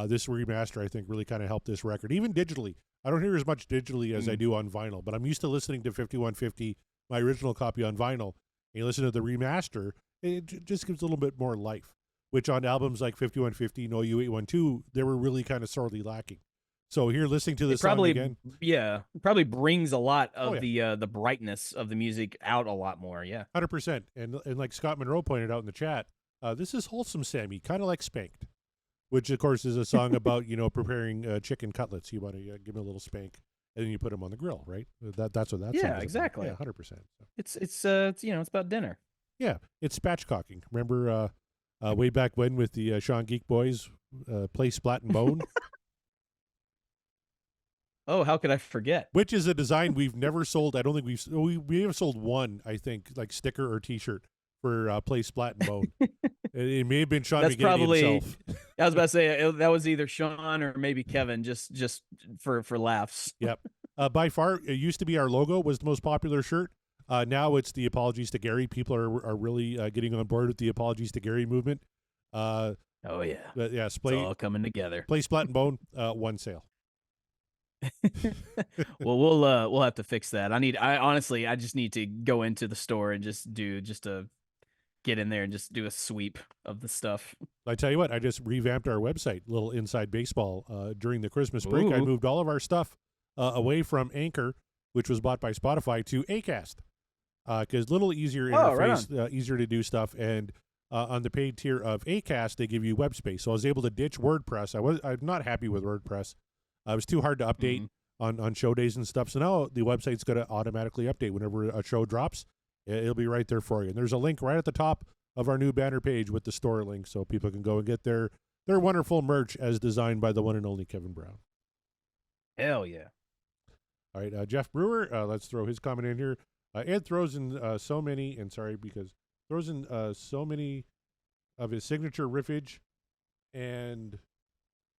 This remaster, I think, really kind of helped this record. Even digitally. I don't hear as much digitally as I do on vinyl, but I'm used to listening to 5150, my original copy, on vinyl. And you listen to the remaster, just gives a little bit more life, which on albums like 5150, No You 812, they were really kind of sorely lacking. So here, listening to this song again, probably brings a lot Oh, of the brightness of the music out a lot more. Yeah. 100%. And like Scott Monroe pointed out in the chat, this is wholesome, Sammy, kind of like Spanked, which of course is a song about preparing chicken cutlets. You want to give them a little spank, and then you put them on the grill, right? That's what that song is exactly. about. Yeah, 100%. So, It's it's about dinner. yeah, it's spatchcocking. Remember way back when with the Sean Geek Boys, Play Splat and Bone, Oh, how could I forget? which is a design we've never sold. I don't think we have sold one, I think, like sticker or T-shirt for Play Splat and Bone. It may have been Sean That's McGinnity probably. himself. I was about to say that was either Sean or maybe Kevin, just for laughs. Yep. By far, it used to be our logo was the most popular shirt. Now it's the Apologies to Gary. People are really getting on board with the Apologies to Gary movement. Oh yeah, But yeah, it's all coming together. Play Splat and Bone, one sale. Well, we'll have to fix that. I just need to go into the store and just get in there and just do a sweep of the stuff. I tell you what, I just revamped our website, little inside baseball. During the Christmas break, I Ooh. moved all of our stuff away from Anchor, which was bought by Spotify, to Acast, because little easier Oh, right interface, easier to do stuff, and on the paid tier of Acast, they give you web space. So I was able to ditch WordPress. I'm not happy with WordPress. It was too hard to update on show days and stuff. So now the website's going to automatically update whenever a show drops. It'll be right there for you. And there's a link right at the top of our new banner page with the store link, so people can go and get their wonderful merch as designed by the one and only Kevin Brown. Hell yeah. All right, Jeff Brewer, let's throw his comment in here. Ed throws in so many of his signature riffage, and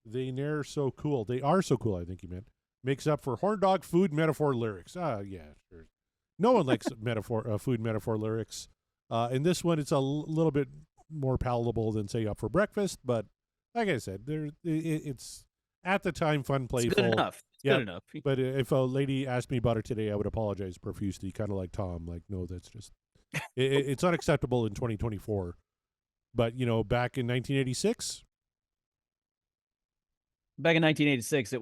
they ne'er so cool. They are so cool, I think he meant. Makes up for horn dog food metaphor lyrics. Yeah, sure. No one likes food metaphor lyrics. In this one, it's a little bit more palatable than, say, Up for Breakfast, but like I said, it's at the time fun, playful. It's good enough. It's Yeah, good enough. But if a lady asked me about it today, I would apologize profusely, kind of like Tom. Like, no, that's just it's unacceptable in 2024. But back in 1986, Back in 1986,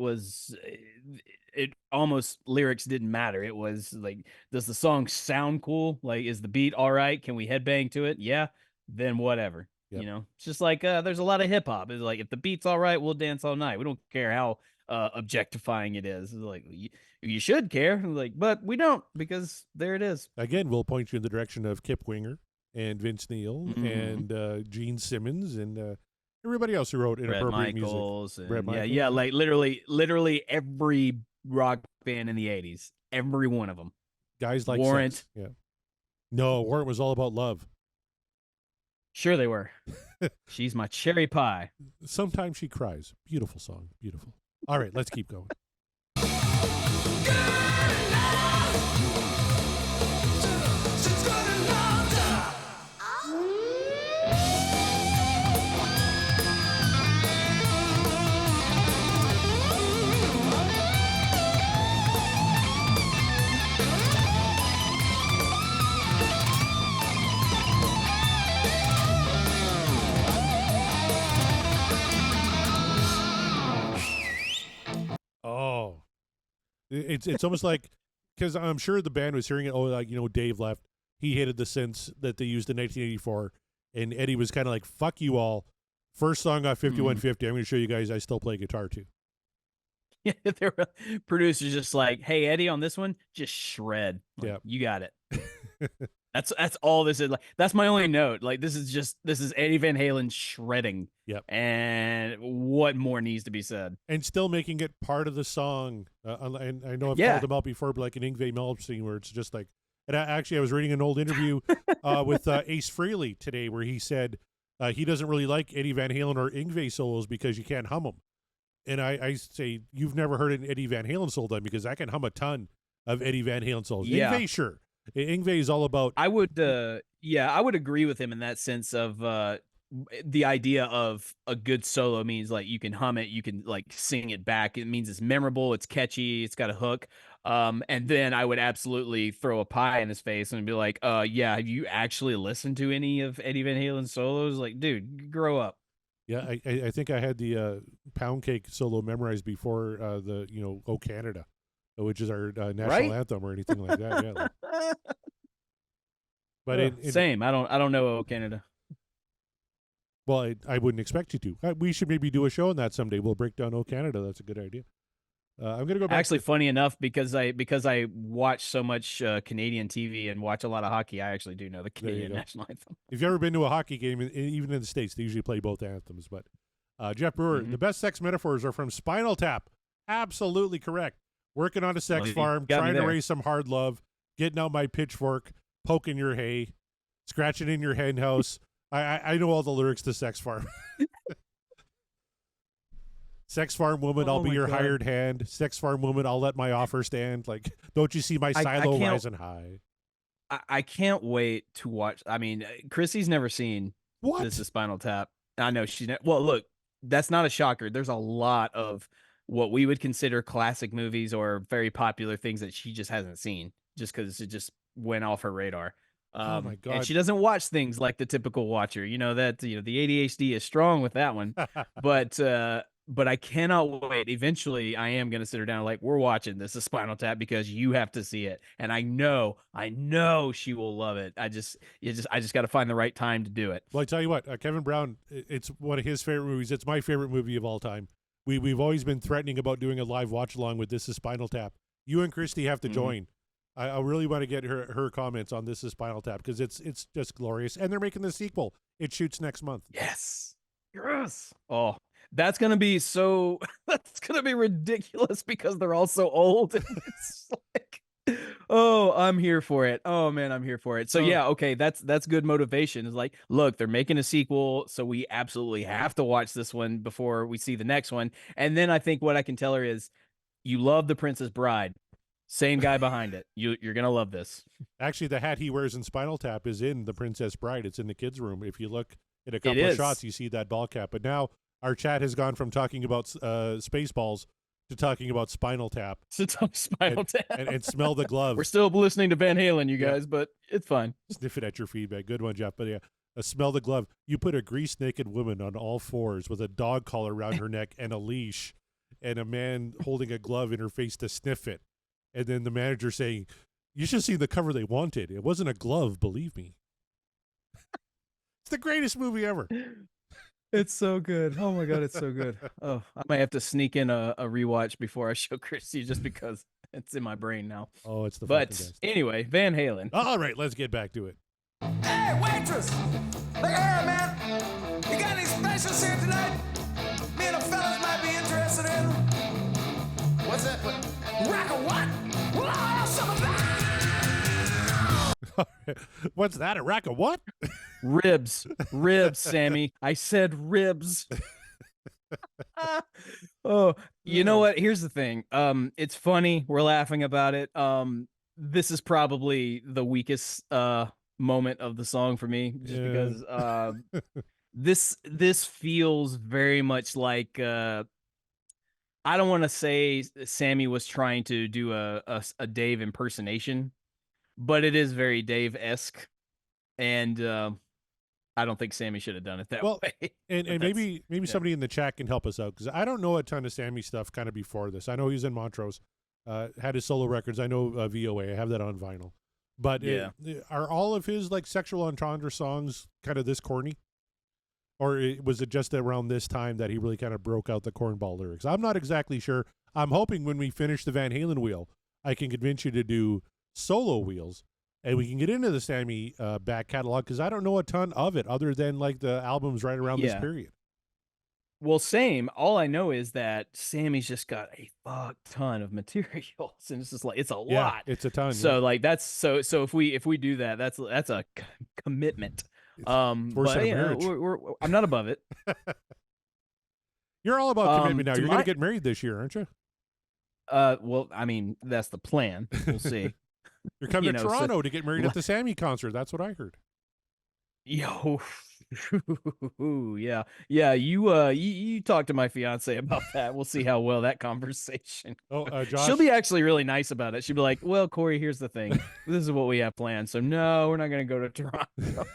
it almost lyrics didn't matter. It was like, does the song sound cool? Like, is the beat all right? Can we headbang to it? Yeah, then whatever. Yep. It's just like there's a lot of hip hop. It's like, if the beat's all right, we'll dance all night. We don't care how objectifying it is. It's like, you should care, like, but we don't, because there it is. again, we'll point you in the direction of Kip Winger and Vince Neil Mhm. and Gene Simmons and everybody else who wrote Bret inappropriate Michaels, music. Bret and yeah, Michaels. like literally every rock band in the 80s, every one of them. Guys like Warrant. Sex. Yeah. No, Warrant was all about love. Sure they were. She's my cherry pie. Sometimes She Cries. Beautiful song. Beautiful. All right, let's keep going. Oh, it's almost like, because I'm sure the band was hearing it. Oh, like Dave left. He hated the synths that they used in 1984, and Eddie was kind of like, "Fuck you all." First song off 5150. I'm going to show you guys I still play guitar too. Yeah, there were producers just like, hey, Eddie, on this one, just shred. Like, Yep. you got it. That's all this is. Like, that's my only note. Like, this is Eddie Van Halen shredding. Yep. And what more needs to be said? And still making it part of the song. And I know I've Yeah. called them out before, but like an Yngwie Malmsteen, where it's just like. And I was reading an old interview with Ace Frehley today, where he said he doesn't really like Eddie Van Halen or Yngwie solos because you can't hum them. And I say, you've never heard an Eddie Van Halen solo done, because I can hum a ton of Eddie Van Halen solos. Yeah. Yngwie, sure. Yngwie is all about. I would agree with him in that sense of the idea of a good solo means like you can hum it, you can like sing it back. It means it's memorable, it's catchy, it's got a hook. And then I would absolutely throw a pie in his face and be like, yeah, have you actually listened to any of Eddie Van Halen's solos? Like, dude, grow up. Yeah, I think I had the Pound Cake solo memorized before the "O Canada," which is our national Right? anthem or anything like that. Yeah, but Same. I don't know "Oh Canada." well, I wouldn't expect you to. We should maybe do a show on that someday. We'll break down "O Canada." That's a good idea. I'm gonna go back. Actually, funny enough, because I watch so much Canadian TV and watch a lot of hockey, I actually do know the There you Canadian go. national anthem. If you've ever been to a hockey game, even in the States, they usually play both anthems. But Jeff Brewer, Mhm. the best sex metaphors are from Spinal Tap. Absolutely correct. Working on a sex Well, you farm, got me trying to there. raise some hard love, getting out my pitchfork, poking your hay, scratching in your hen house. I know all the lyrics to Sex Farm. Sex farm woman, I'll Oh be my your God. hired hand. Sex farm woman, I'll let my offer stand. Like, don't you see my I silo can't- rising high? I can't wait to watch. I mean, Chrissy's never seen What? This is Spinal Tap. I know she's well. Look, that's not a shocker. There's a lot of what we would consider classic movies or very popular things that she just hasn't seen, just because it just went off her radar. Oh my And God. she doesn't watch things like the typical watcher. You know that the ADHD is strong with that one. But I cannot wait. Eventually, I am going to sit her down like, we're watching This is Spinal Tap because you have to see it, and I know she will love it. I just got to find the right time to do it. Well, I tell you what, Kevin Brown, it's one of his favorite movies. It's my favorite movie of all time. We've always been threatening about doing a live watch along with This is Spinal Tap. You and Christy have to Mhm. join. I really want to get her comments on This is Spinal Tap because it's just glorious. And they're making the sequel. It shoots next month. Yes. Oh, that's gonna be so. That's gonna be ridiculous because they're all so old. It's like, oh, I'm here for it. Oh man, I'm here for it. So Oh. yeah, okay, that's good motivation. It's like, look, they're making a sequel, so we absolutely have to watch this one before we see the next one. And then I think what I can tell her is, you love The Princess Bride. Same guy behind it. You're gonna love this. Actually, the hat he wears in Spinal Tap is in The Princess Bride. It's in the kids' room. If you look at a couple of is. shots, you see that ball cap. But now our chat has gone from talking about Spaceballs to talking about Spinal Tap Spinal Tap. and Smell the Glove. We're still listening to Van Halen, you Yeah. guys, but it's fine. Sniffing at your feedback. Good one, Jeff. But yeah, Smell the Glove. You put a grease-naked woman on all fours with a dog collar around her neck and a leash and a man holding a glove in her face to sniff it. And then the manager saying, you should see the cover they wanted. It wasn't a glove, believe me. It's the greatest movie ever. It's so good. Oh my god, it's so good. Oh, I might have to sneak in a rewatch before I show Chrissy just because it's in my brain now. Oh, it's the But fucking best. anyway, Van Halen. All right, let's get back to it. Hey, waitress! Look at her, man! You got any specials here tonight? Me and the fellas might be interested in. What's that? Rack of what? Well, I'll have some of that! What's that? A rack of what? Ribs. Ribs, Sammy. I said ribs. Oh, you know what? Here's the thing. It's funny. We're laughing about it. This is probably the weakest moment of the song for me, just Yeah. because this feels very much like I don't want to say Sammy was trying to do a Dave impersonation, but it is very Dave-esque, and I don't think Sammy should have done it that Well, way. And But maybe somebody in the chat can help us out because I don't know a ton of Sammy stuff kind of before this. I know he's in Montrose, had his solo records. I know VOA. I have that on vinyl. But Yeah. are all of his like sexual entendre songs kind of this corny? Or was it just around this time that he really kind of broke out the cornball lyrics? I'm not exactly sure. I'm hoping when we finish the Van Halen wheel, I can convince you to do solo wheels and we can get into the Sammy back catalog because I don't know a ton of it other than like the albums right around this Yeah. period. Well, same. All I know is that Sammy's just got a fuck ton of materials, and it's just like it's a Yeah, lot. it's a ton. So like that's so if we do that, that's a commitment. worse But than a you know, marriage. I'm not above it. You're all about commitment now. to You're going my- to get married this year, aren't you? Well, I mean that's the plan. We'll see. You're coming You to know, so- Toronto to get married at the Sammy concert. That's what I heard. Yo, yeah, yeah. You talk to my fiance about that. We'll see how well that conversation. Oh, Josh. She'll be actually really nice about it. She'll be like, "Well, Corey, here's the thing. This is what we have planned. So no, we're not going to go to Toronto."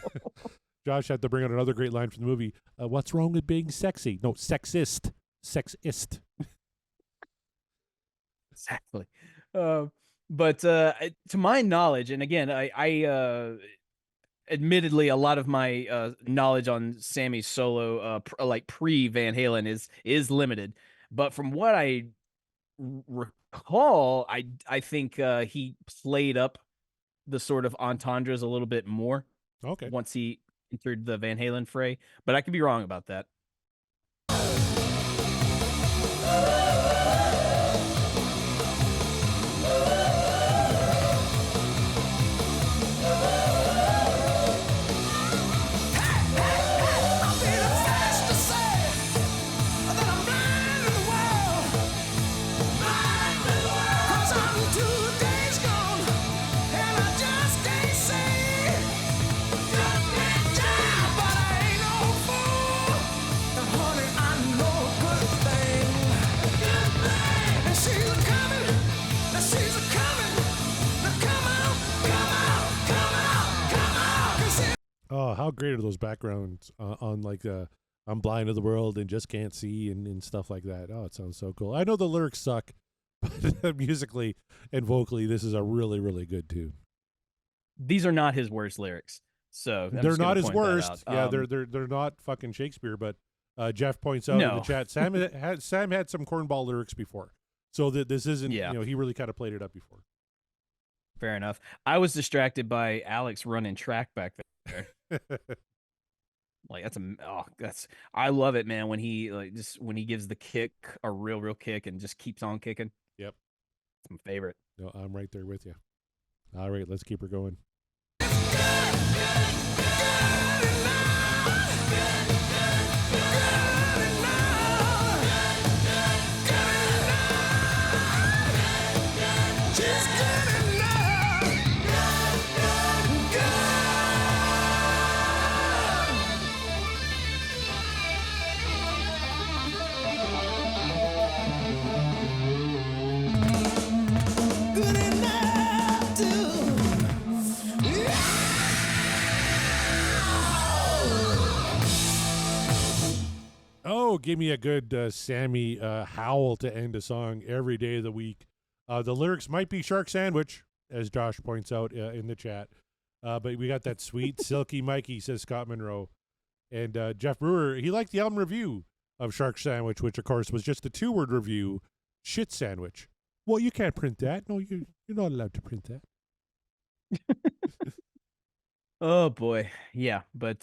Josh had to bring out another great line from the movie. What's wrong with being sexy? No, sexist. Sexist. Exactly. But to my knowledge, and again, I admittedly, a lot of my knowledge on Sammy's solo, like pre Van Halen, is limited. But from what I recall, I think he played up the sort of entendres a little bit more Okay. once he entered the Van Halen fray. But I could be wrong about that. I'm feeling fast to say that I'm blind to the world. Blind to the world. 'Cause I'm 2 days gone, and I just can't say. Just can't tell, but I ain't no fool. And honey, I know a good thing. Good thing. And she's a coming. And she's a coming. Now come out, come out, come out, come out. 'Cause Oh, how great are those backgrounds on like I'm blind to the world and just can't see and stuff like that. Oh, it sounds so cool. I know the lyrics suck, but musically and vocally, this is a really, really good tune. These are not his worst lyrics. So I'm They're just gonna not his point that worst. out. Yeah, they're not fucking Shakespeare. But Jeff points out in the No. chat, Sam had some cornball lyrics before, so that this isn't. Yeah. He really kind of played it up before. Fair enough. I was distracted by Alex running track back there. Like that's I love it, man. When he when he gives the kick a real kick and just keeps on kicking. Yep. It's my favorite. No, I'm right there with you. All right, let's keep her going. she's good enough. Good enough to. Oh, give me a good Sammy howl to end a song every day of the week. The lyrics might be Shark Sandwich, as Josh points out in the chat. But we got that sweet, silky Mikey, says Scott Monroe. And Jeff Brewer, he liked the album review of Shark Sandwich, which, of course, was just a 2-word review, shit sandwich. Well, you can't print that. No, you're not allowed to print that. Oh boy. Yeah. But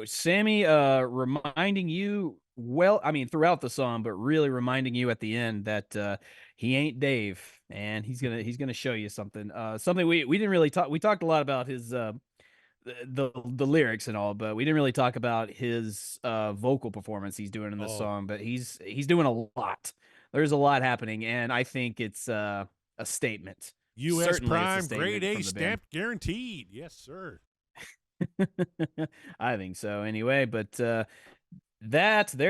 Sammy reminding you throughout the song, but really reminding you at the end that he ain't Dave, and he's gonna show you something. Something we didn't really talk. We talked a lot about his the lyrics and all, but we didn't really talk about his vocal performance he's doing in this song. But he's doing a lot. There's a lot happening, and I think it's a statement. U.S. Certainly it's a Prime, statement grade A from the band. stamp guaranteed. Yes, sir. I think so anyway, but there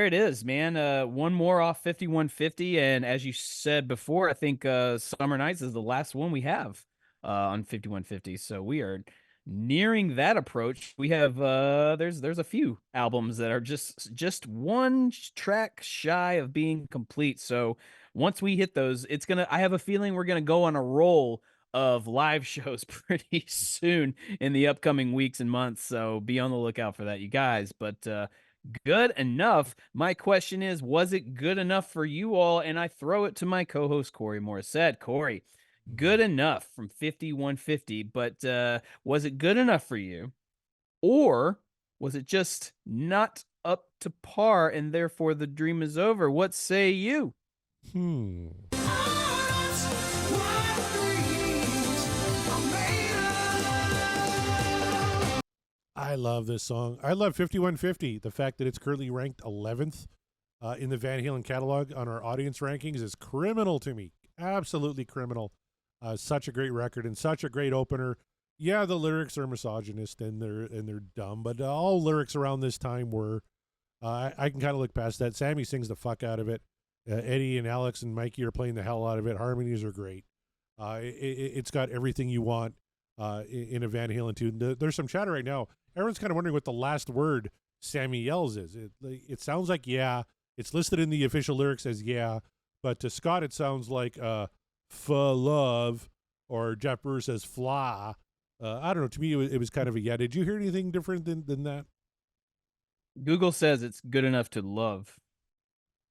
it is, man. One more off 5150, and as you said before, I think Summer Nights is the last one we have on 5150. So we are nearing that approach. We have there's a few albums that are just one track shy of being complete. So once we hit those, I have a feeling we're gonna go on a roll of live shows pretty soon in the upcoming weeks and months. So be on the lookout for that, you guys. But good enough. My question is, was it good enough for you all? And I throw it to my co-host Corey Morissette. Corey, good enough from 5150, but was it good enough for you? Or was it just not up to par and therefore the dream is over? What say you? I love this song. I love 5150. The fact that it's currently ranked 11th in the Van Halen catalog on our audience rankings is criminal to me. Absolutely criminal. Such a great record and such a great opener. Yeah, the lyrics are misogynist and they're dumb, but all lyrics around this time were. I can kind of look past that. Sammy sings the fuck out of it. Eddie and Alex and Mikey are playing the hell out of it. Harmonies are great. It's got everything you want in a Van Halen tune. There's some chatter right now. Everyone's kind of wondering what the last word Sammy yells is. It sounds like yeah. It's listed in the official lyrics as yeah, but to Scott it sounds like love, or Jeff Brewer says fla. I don't know. To me, it was kind of a yeah. Did you hear anything different than that? Google says it's good enough to love,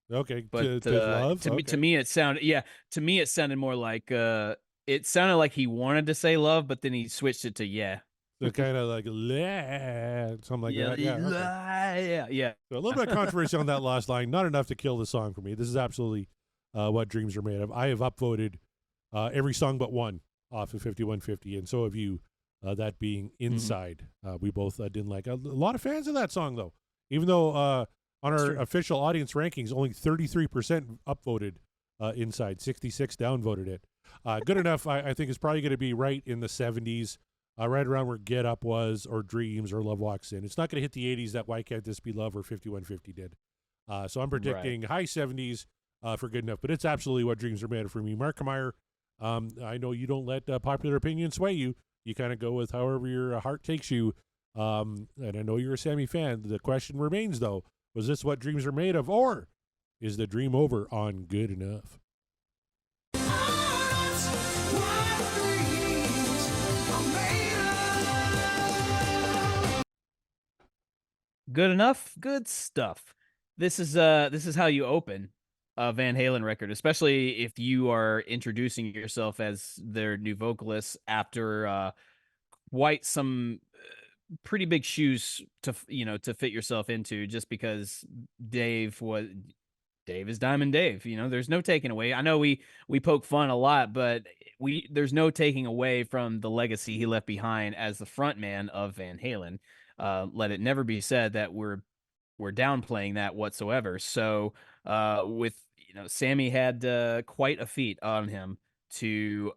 Okay, but to love. to Okay. me it sounded To me it sounded more like it sounded like he wanted to say love, but then he switched it to yeah. So kind of like something like that. Yeah. Okay. Yeah. So a little bit of controversy on that last line. Not enough to kill the song for me. This is absolutely what dreams are made of. I have upvoted every song but one off of 5150, and so have you. That being Inside. We both didn't like. A lot of fans of that song, though. Even though on our official audience rankings, only 33% upvoted Inside, 66 downvoted it. Good enough, I think, is probably going to be right in the 70s, right around where Get Up was, or Dreams, or Love Walks In. It's not going to hit the 80s that Why Can't This Be Love or 5150 did. So I'm predicting high 70s for Good Enough, but it's absolutely what dreams are made of for me. Mark Meyer, I know you don't let popular opinion sway you. You kind of go with however your heart takes you. And I know you're a Sammy fan. The question remains, though, was this what dreams are made of, or is the dream over on Good Enough? Good enough, good stuff. This is how you open a Van Halen record, especially if you are introducing yourself as their new vocalist after quite some pretty big shoes to fit yourself into, just because Dave is Diamond Dave. There's no taking away. I know we poke fun a lot, but there's no taking away from the legacy he left behind as the front man of Van Halen. Let it never be said that we're downplaying that whatsoever. So with Sammy had quite a feat on him to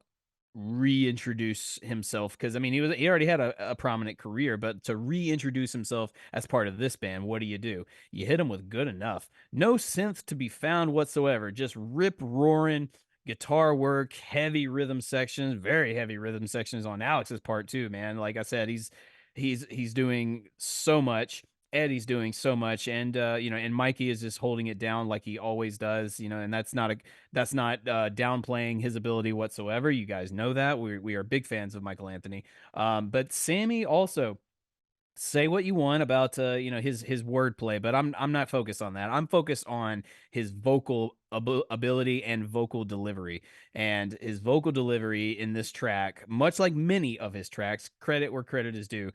reintroduce himself, because I mean he already had a prominent career, but to reintroduce himself as part of this band, what do? You hit him with Good Enough. No synth to be found whatsoever, just rip roaring guitar work, heavy rhythm sections, very heavy rhythm sections on Alex's part too, man. Like I said, he's doing so much. Eddie's doing so much, and and Mikey is just holding it down like he always does, and that's not downplaying his ability whatsoever. You guys know that we are big fans of Michael Anthony, but Sammy also. Say what you want about his wordplay, but I'm not focused on that. I'm focused on his vocal ability and vocal delivery. And his vocal delivery in this track, much like many of his tracks, credit where credit is due,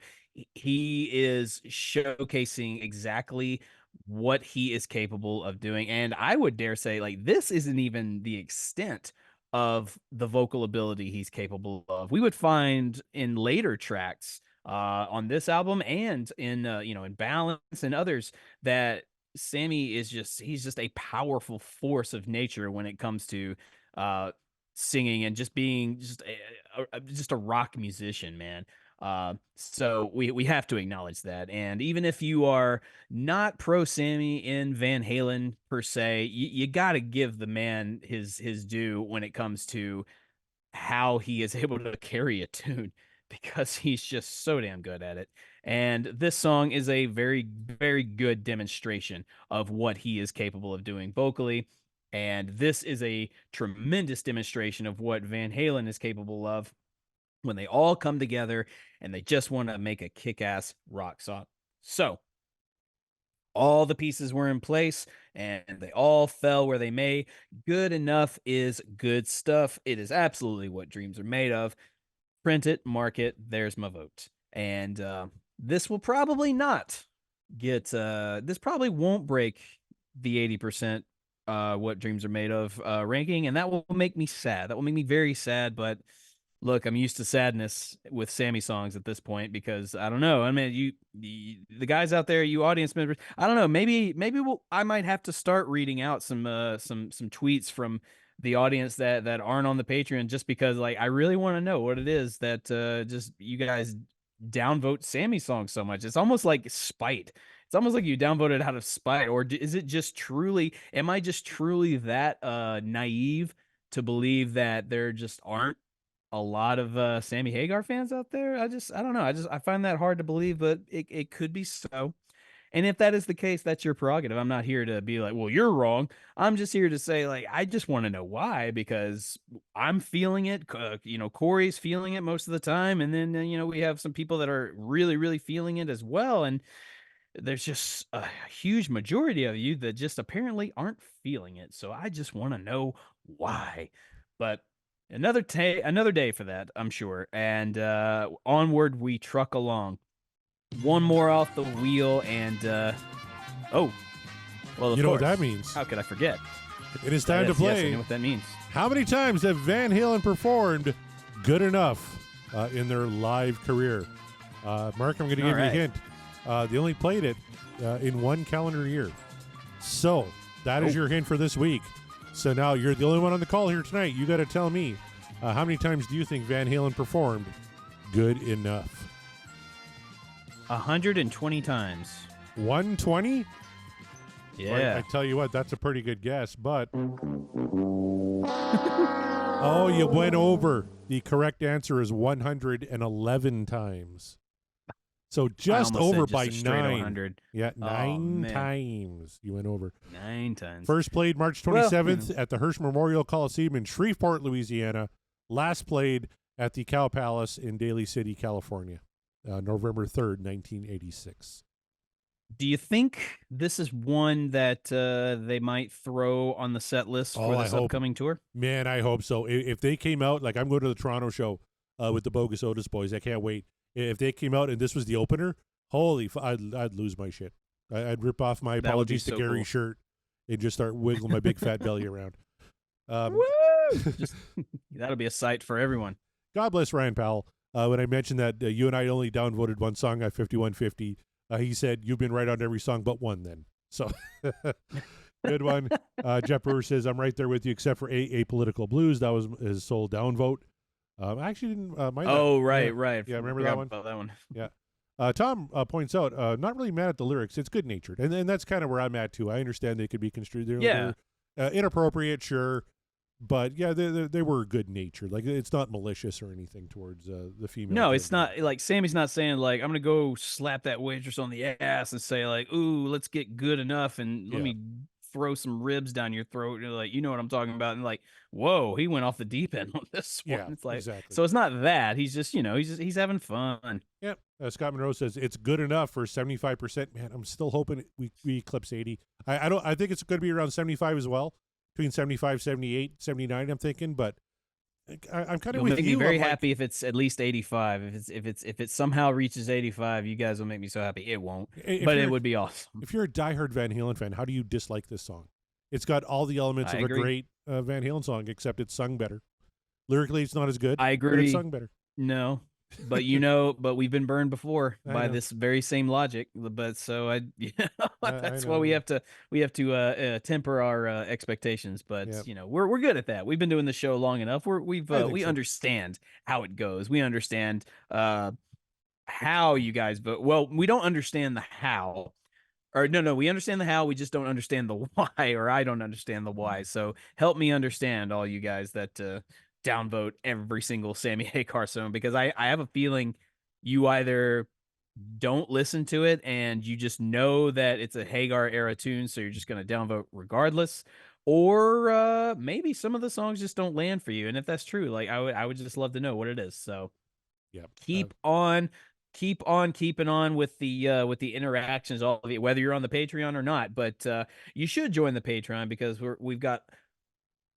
he is showcasing exactly what he is capable of doing. And I would dare say, like, this isn't even the extent of the vocal ability he's capable of. We would find in later tracks on this album and in in Balance and others, that Sammy is he's just a powerful force of nature when it comes to singing and just being just a rock musician, man. So we have to acknowledge that. And even if you are not pro Sammy in Van Halen per se, you got to give the man his due when it comes to how he is able to carry a tune, because he's just so damn good at it. And this song is a very, very good demonstration of what he is capable of doing vocally. And this is a tremendous demonstration of what Van Halen is capable of when they all come together and they just want to make a kick-ass rock song. So all the pieces were in place and they all fell where they may. Good Enough is good stuff. It is absolutely what dreams are made of. Print it, mark it, there's my vote. And this will probably not get this probably won't break the 80% what dreams are made of ranking, and that will make me sad. That will make me very sad. But look, I'm used to sadness with Sammy songs at this point, because I don't know. I mean, the guys out there, you audience members, I don't know. Maybe I might have to start reading out some tweets from the audience that aren't on the Patreon, just because like I really want to know what it is that just you guys downvote Sammy's song so much. It's almost like spite. It's almost like you downvoted out of spite, or is it just truly? Am I just truly that naive to believe that there just aren't a lot of Sammy Hagar fans out there? I don't know. I find that hard to believe, but it could be so. And if that is the case, that's your prerogative. I'm not here to be like, well, you're wrong. I'm just here to say, like, I just want to know why, because I'm feeling it. Corey's feeling it most of the time. And then, we have some people that are really, really feeling it as well. And there's just a huge majority of you that just apparently aren't feeling it. So I just want to know why. But another day for that, I'm sure. And onward we truck along. One more off the wheel, and well, of You know what course. that means? How could I forget? It is time to Yes, I play. know what that means. How many times have Van Halen performed Good Enough in their live career? Mark, I'm going to give you a right. hint. They only played it in one calendar year. So that is your hint for this week. So now you're the only one on the call here tonight. You got to tell me how many times do you think Van Halen performed Good Enough? 120 times. 120? Yeah. I tell you what, that's a pretty good guess, but oh, you went over. The correct answer is 111 times. So just I almost over said by just a straight 9. 100. Yeah, Oh, 9 man. times you went over. 9 times. First played March Well, 27th at the Hirsch Memorial Coliseum in Shreveport, Louisiana. Last played at the Cow Palace in Daly City, California, November 3rd, 1986. Do you think this is one that they might throw on the set list Oh, for I this hope. upcoming tour? Man, I hope so. If they came out, like I'm going to the Toronto show with the Bogus Otis Boys. I can't wait. If they came out and this was the opener, I'd lose my shit. I'd rip off my That would be apologies to so Gary cool. shirt and just start wiggling my big fat belly around. Woo! Just, that'll be a sight for everyone. God bless Ryan Powell. When I mentioned that you and I only downvoted one song at 5150, he said, you've been right on every song but one then. So good one. Jeff Brewer says, I'm right there with you except for Apolitical Blues. That was his sole downvote. I actually didn't mind that. Oh, right, Yeah. right. Yeah, remember Forgot that one? about that one. Tom points out, not really mad at the lyrics. It's good-natured. And that's kind of where I'm at, too. I understand they could be construed. They're inappropriate, sure. But, yeah, they were good-natured. Like, it's not malicious or anything towards the female. No, it's gender. not like Sammy's not saying like I'm gonna go slap that waitress on the ass and say like, "Ooh, let's get good enough and let Yeah. me throw some ribs down your throat." And like, you know what I'm talking about? And like, whoa, he went off the deep end on this one. Yeah, It's like, exactly. so it's not that he's just he's having fun. Yep. Scott Monroe says it's good enough for 75%. Man, I'm still hoping we eclipse 80. I think it's going to be around 75 as well, between 75, 78, 79. I'm thinking, but I'm kind of You'll with make you. me very I'm like, happy if it's at least 85. If it somehow reaches 85, you guys will make me so happy. It won't, if but you're- it would be awesome. If you're a diehard Van Halen fan, how do you dislike this song? It's got all the elements I of agree. a great Van Halen song, except it's sung better. Lyrically, it's not as good. I But it's agree. sung better. No, but but we've been burned before I by know. this very same logic. But so that's why know. we have to temper our expectations. But Yep. we're good at that. We've been doing the show long enough. We I think so. understand how it goes. We understand how you guys vote. Well, we don't understand the how. Or no, we understand the how. We just don't understand the why, or I don't understand the why. So help me understand, all you guys that downvote every single Sammy Hagar song, because I have a feeling you either don't listen to it and you just know that it's a Hagar era tune, so you're just going to downvote regardless, or maybe some of the songs just don't land for you. And if that's true, like I would just love to know what it is. So Yeah. keep on keeping on with the interactions, all of it, whether you're on the Patreon or not. But you should join the Patreon, because we've got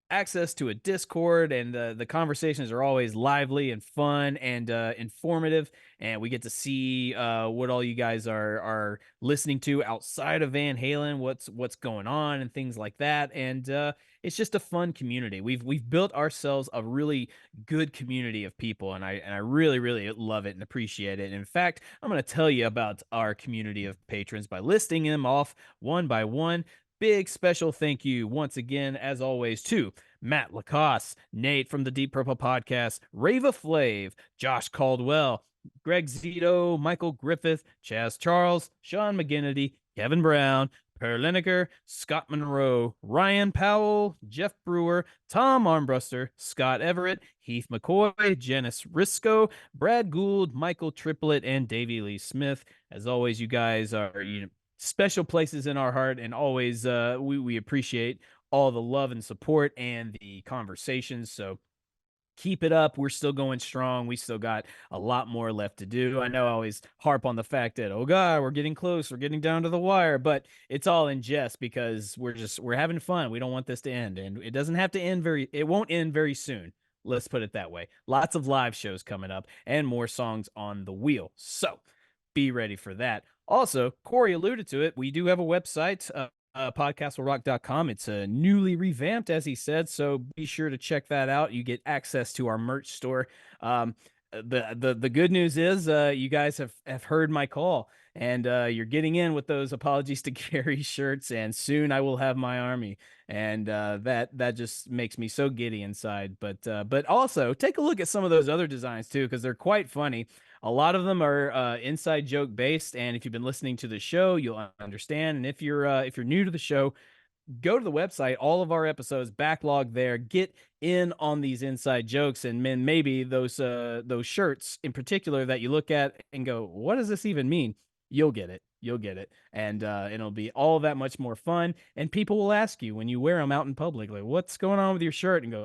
access to a Discord, and the conversations are always lively and fun and informative, and we get to see what all you guys are listening to outside of Van Halen, what's going on and things like that. And it's just a fun community. We've built ourselves a really good community of people, and I really, really love it and appreciate it. And in fact, I'm going to tell you about our community of patrons by listing them off one by one. Big special thank you once again, as always, to Matt Lacoste, Nate from the Deep Purple Podcast, Rava Flav, Josh Caldwell, Greg Zito, Michael Griffith, Chaz Charles, Sean McGinnity, Kevin Brown, Per Lineker, Scott Monroe, Ryan Powell, Jeff Brewer, Tom Armbruster, Scott Everett, Heath McCoy, Janice Risco, Brad Gould, Michael Triplett, and Davey Lee Smith. As always, you guys are special places in our heart, and always we appreciate all the love and support and the conversations. So keep it up. We're still going strong. We still got a lot more left to do. I know I always harp on the fact that, oh God, we're getting close. We're getting down to the wire, but it's all in jest because we're having fun. We don't want this to end, and it doesn't have to end it won't end very soon. Let's put it that way. Lots of live shows coming up and more songs on the wheel. So be ready for that. Also, Corey alluded to it. We do have a website, podcastwillrock.com. It's newly revamped, as he said, so be sure to check that out. You get access to our merch store. The good news is you guys have heard my call, and you're getting in with those Apologies to Gary shirts, and soon I will have my army, and that just makes me so giddy inside. But also take a look at some of those other designs too, because they're quite funny. A lot of them are inside joke based, and if you've been listening to the show, you'll understand. And if you're new to the show, go to the website. All of our episodes backlog there. Get in on these inside jokes, and then maybe those shirts in particular that you look at and go, "What does this even mean?" You'll get it. You'll get it, and it'll be all that much more fun. And people will ask you when you wear them out in public, like, "What's going on with your shirt?" And go,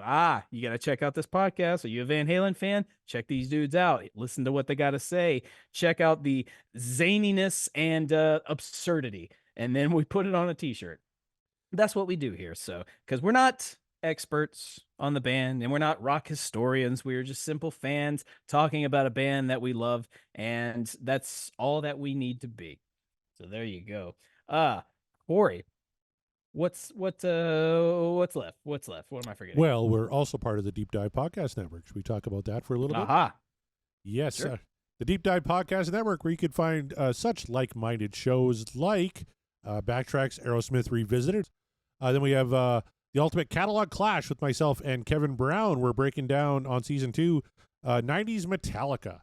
you got to check out this podcast. Are you a Van Halen fan? Check these dudes out. Listen to what they got to say. Check out the zaniness and absurdity, and then we put it on a T-shirt. That's what we do here. So, because we're not experts on the band and we're not rock historians, we're just simple fans talking about a band that we love, and that's all that we need to be. So there you go. Corey, what's left? What am I forgetting? Well, we're also part of the Deep Dive Podcast Network. Should we talk about that for a little bit? Yes. Sure. The Deep Dive Podcast Network, where you could find such like-minded shows like Backtracks, Aerosmith Revisited. Then we have the Ultimate Catalog Clash with myself and Kevin Brown. We're breaking down on season 2, 90s Metallica.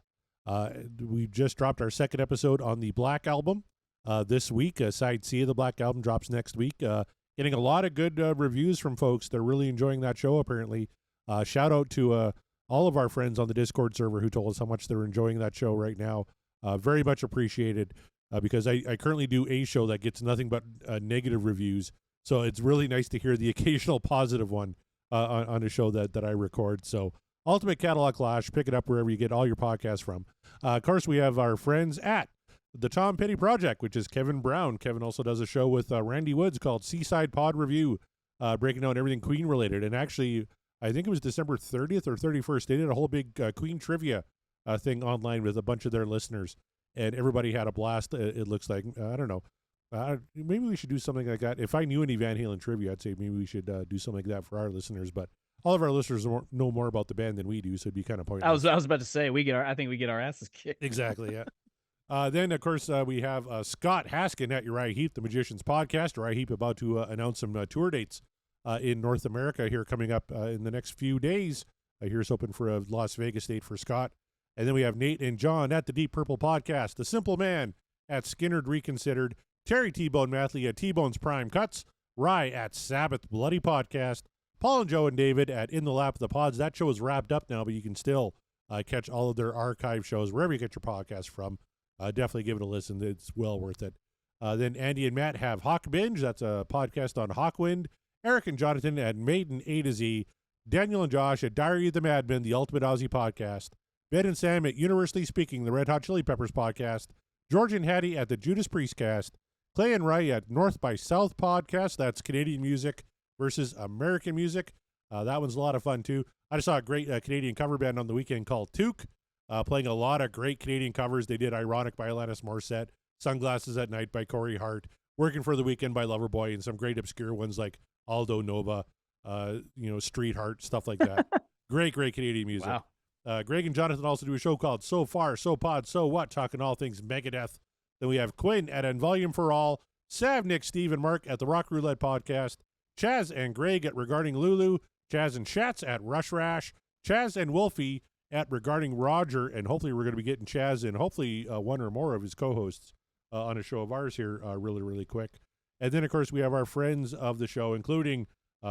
We just dropped our second episode on the Black Album this week. Side C of the Black Album drops next week. Getting a lot of good reviews from folks. They're really enjoying that show, apparently. Shout out to all of our friends on the Discord server who told us how much they're enjoying that show right now. Very much appreciated, because I currently do a show that gets nothing but negative reviews. So it's really nice to hear the occasional positive one on a show that I record. So Ultimate Catalog Clash, pick it up wherever you get all your podcasts from. Of course, we have our friends at the Tom Petty Project, which is Kevin Brown. Kevin also does a show with Randy Woods called Seaside Pod Review, breaking down everything Queen related. And actually, I think it was December 30th or 31st, they did a whole big Queen trivia thing online with a bunch of their listeners. And everybody had a blast, it looks like. I don't know. Maybe we should do something like that. If I knew any Van Halen trivia, I'd say maybe we should do something like that for our listeners. But all of our listeners know more about the band than we do, so it'd be kind of pointless. I was about to say I think we get our asses kicked. Exactly, yeah. Then, of course, we have Scott Haskin at Uriah Heep, the Magicians Podcast. Uriah Heep about to announce some tour dates in North America here coming up in the next few days. Here's hoping for a Las Vegas date for Scott. And then we have Nate and John at the Deep Purple Podcast, The Simple Man at Skinnerd Reconsidered, Terry T-Bone Mathley at T-Bone's Prime Cuts, Rye at Sabbath Bloody Podcast, Paul and Joe and David at In the Lap of the Pods. That show is wrapped up now, but you can still catch all of their archive shows wherever you get your podcast from. Definitely give it a listen. It's well worth it. Then Andy and Matt have Hawk Binge. That's a podcast on Hawkwind. Eric and Jonathan at Maiden A to Z. Daniel and Josh at Diary of the Madman, the Ultimate Aussie Podcast. Ben and Sam at Universally Speaking, the Red Hot Chili Peppers Podcast. George and Hattie at the Judas Priest Cast. Clay and Ray at North by South Podcast. That's Canadian music versus American music. That one's a lot of fun, too. I just saw a great Canadian cover band on the weekend called Took, playing a lot of great Canadian covers. They did Ironic by Alanis Morissette, Sunglasses at Night by Corey Hart, Working for the Weekend by Loverboy, and some great obscure ones like Aldo Nova, Street Heart, stuff like that. Great Canadian music. Wow. Greg and Jonathan also do a show called So Far, So Pod, So What, talking all things Megadeth. Then we have Quinn at En Volume for All, Sav, Nick, Steve, and Mark at the Rock Roulette Podcast, Chaz and Greg at Regarding Lulu, Chaz and Chats at Rush Rash, Chaz and Wolfie at Regarding Roger, and hopefully we're going to be getting Chaz and hopefully one or more of his co-hosts on a show of ours here really, really quick. And then, of course, we have our friends of the show, including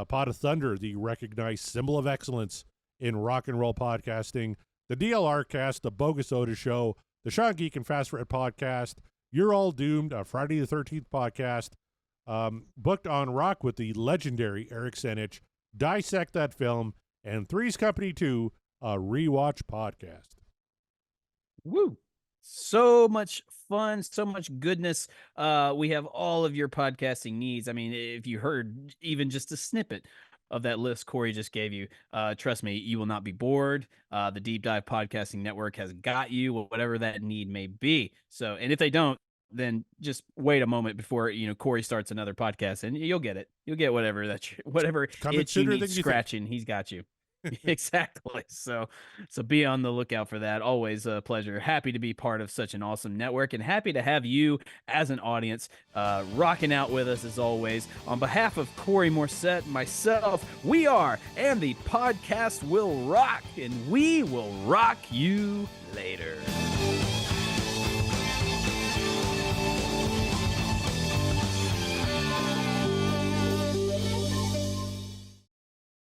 Pot of Thunder, the recognized symbol of excellence in rock and roll podcasting, the DLR Cast, the Bogus Oda Show, the Sean Geek and Fast Red Podcast, You're All Doomed, Friday the 13th podcast, Booked on Rock with the legendary Eric Senich, Dissect That Film, and Three's Company 2, a rewatch podcast. Woo! So much fun, so much goodness. We have all of your podcasting needs. I mean, if you heard even just a snippet of that list Corey just gave you, trust me, you will not be bored. The Deep Dive Podcasting Network has got you, whatever that need may be. So, and if they don't, then just wait a moment before Corey starts another podcast, and you'll get it. You'll get whatever itch you need scratching. He's got you. Exactly. So be on the lookout for that. Always a pleasure. Happy to be part of such an awesome network, and happy to have you as an audience rocking out with us as always. On behalf of Corey Morset, myself, we are, and the podcast will rock, and we will rock you later.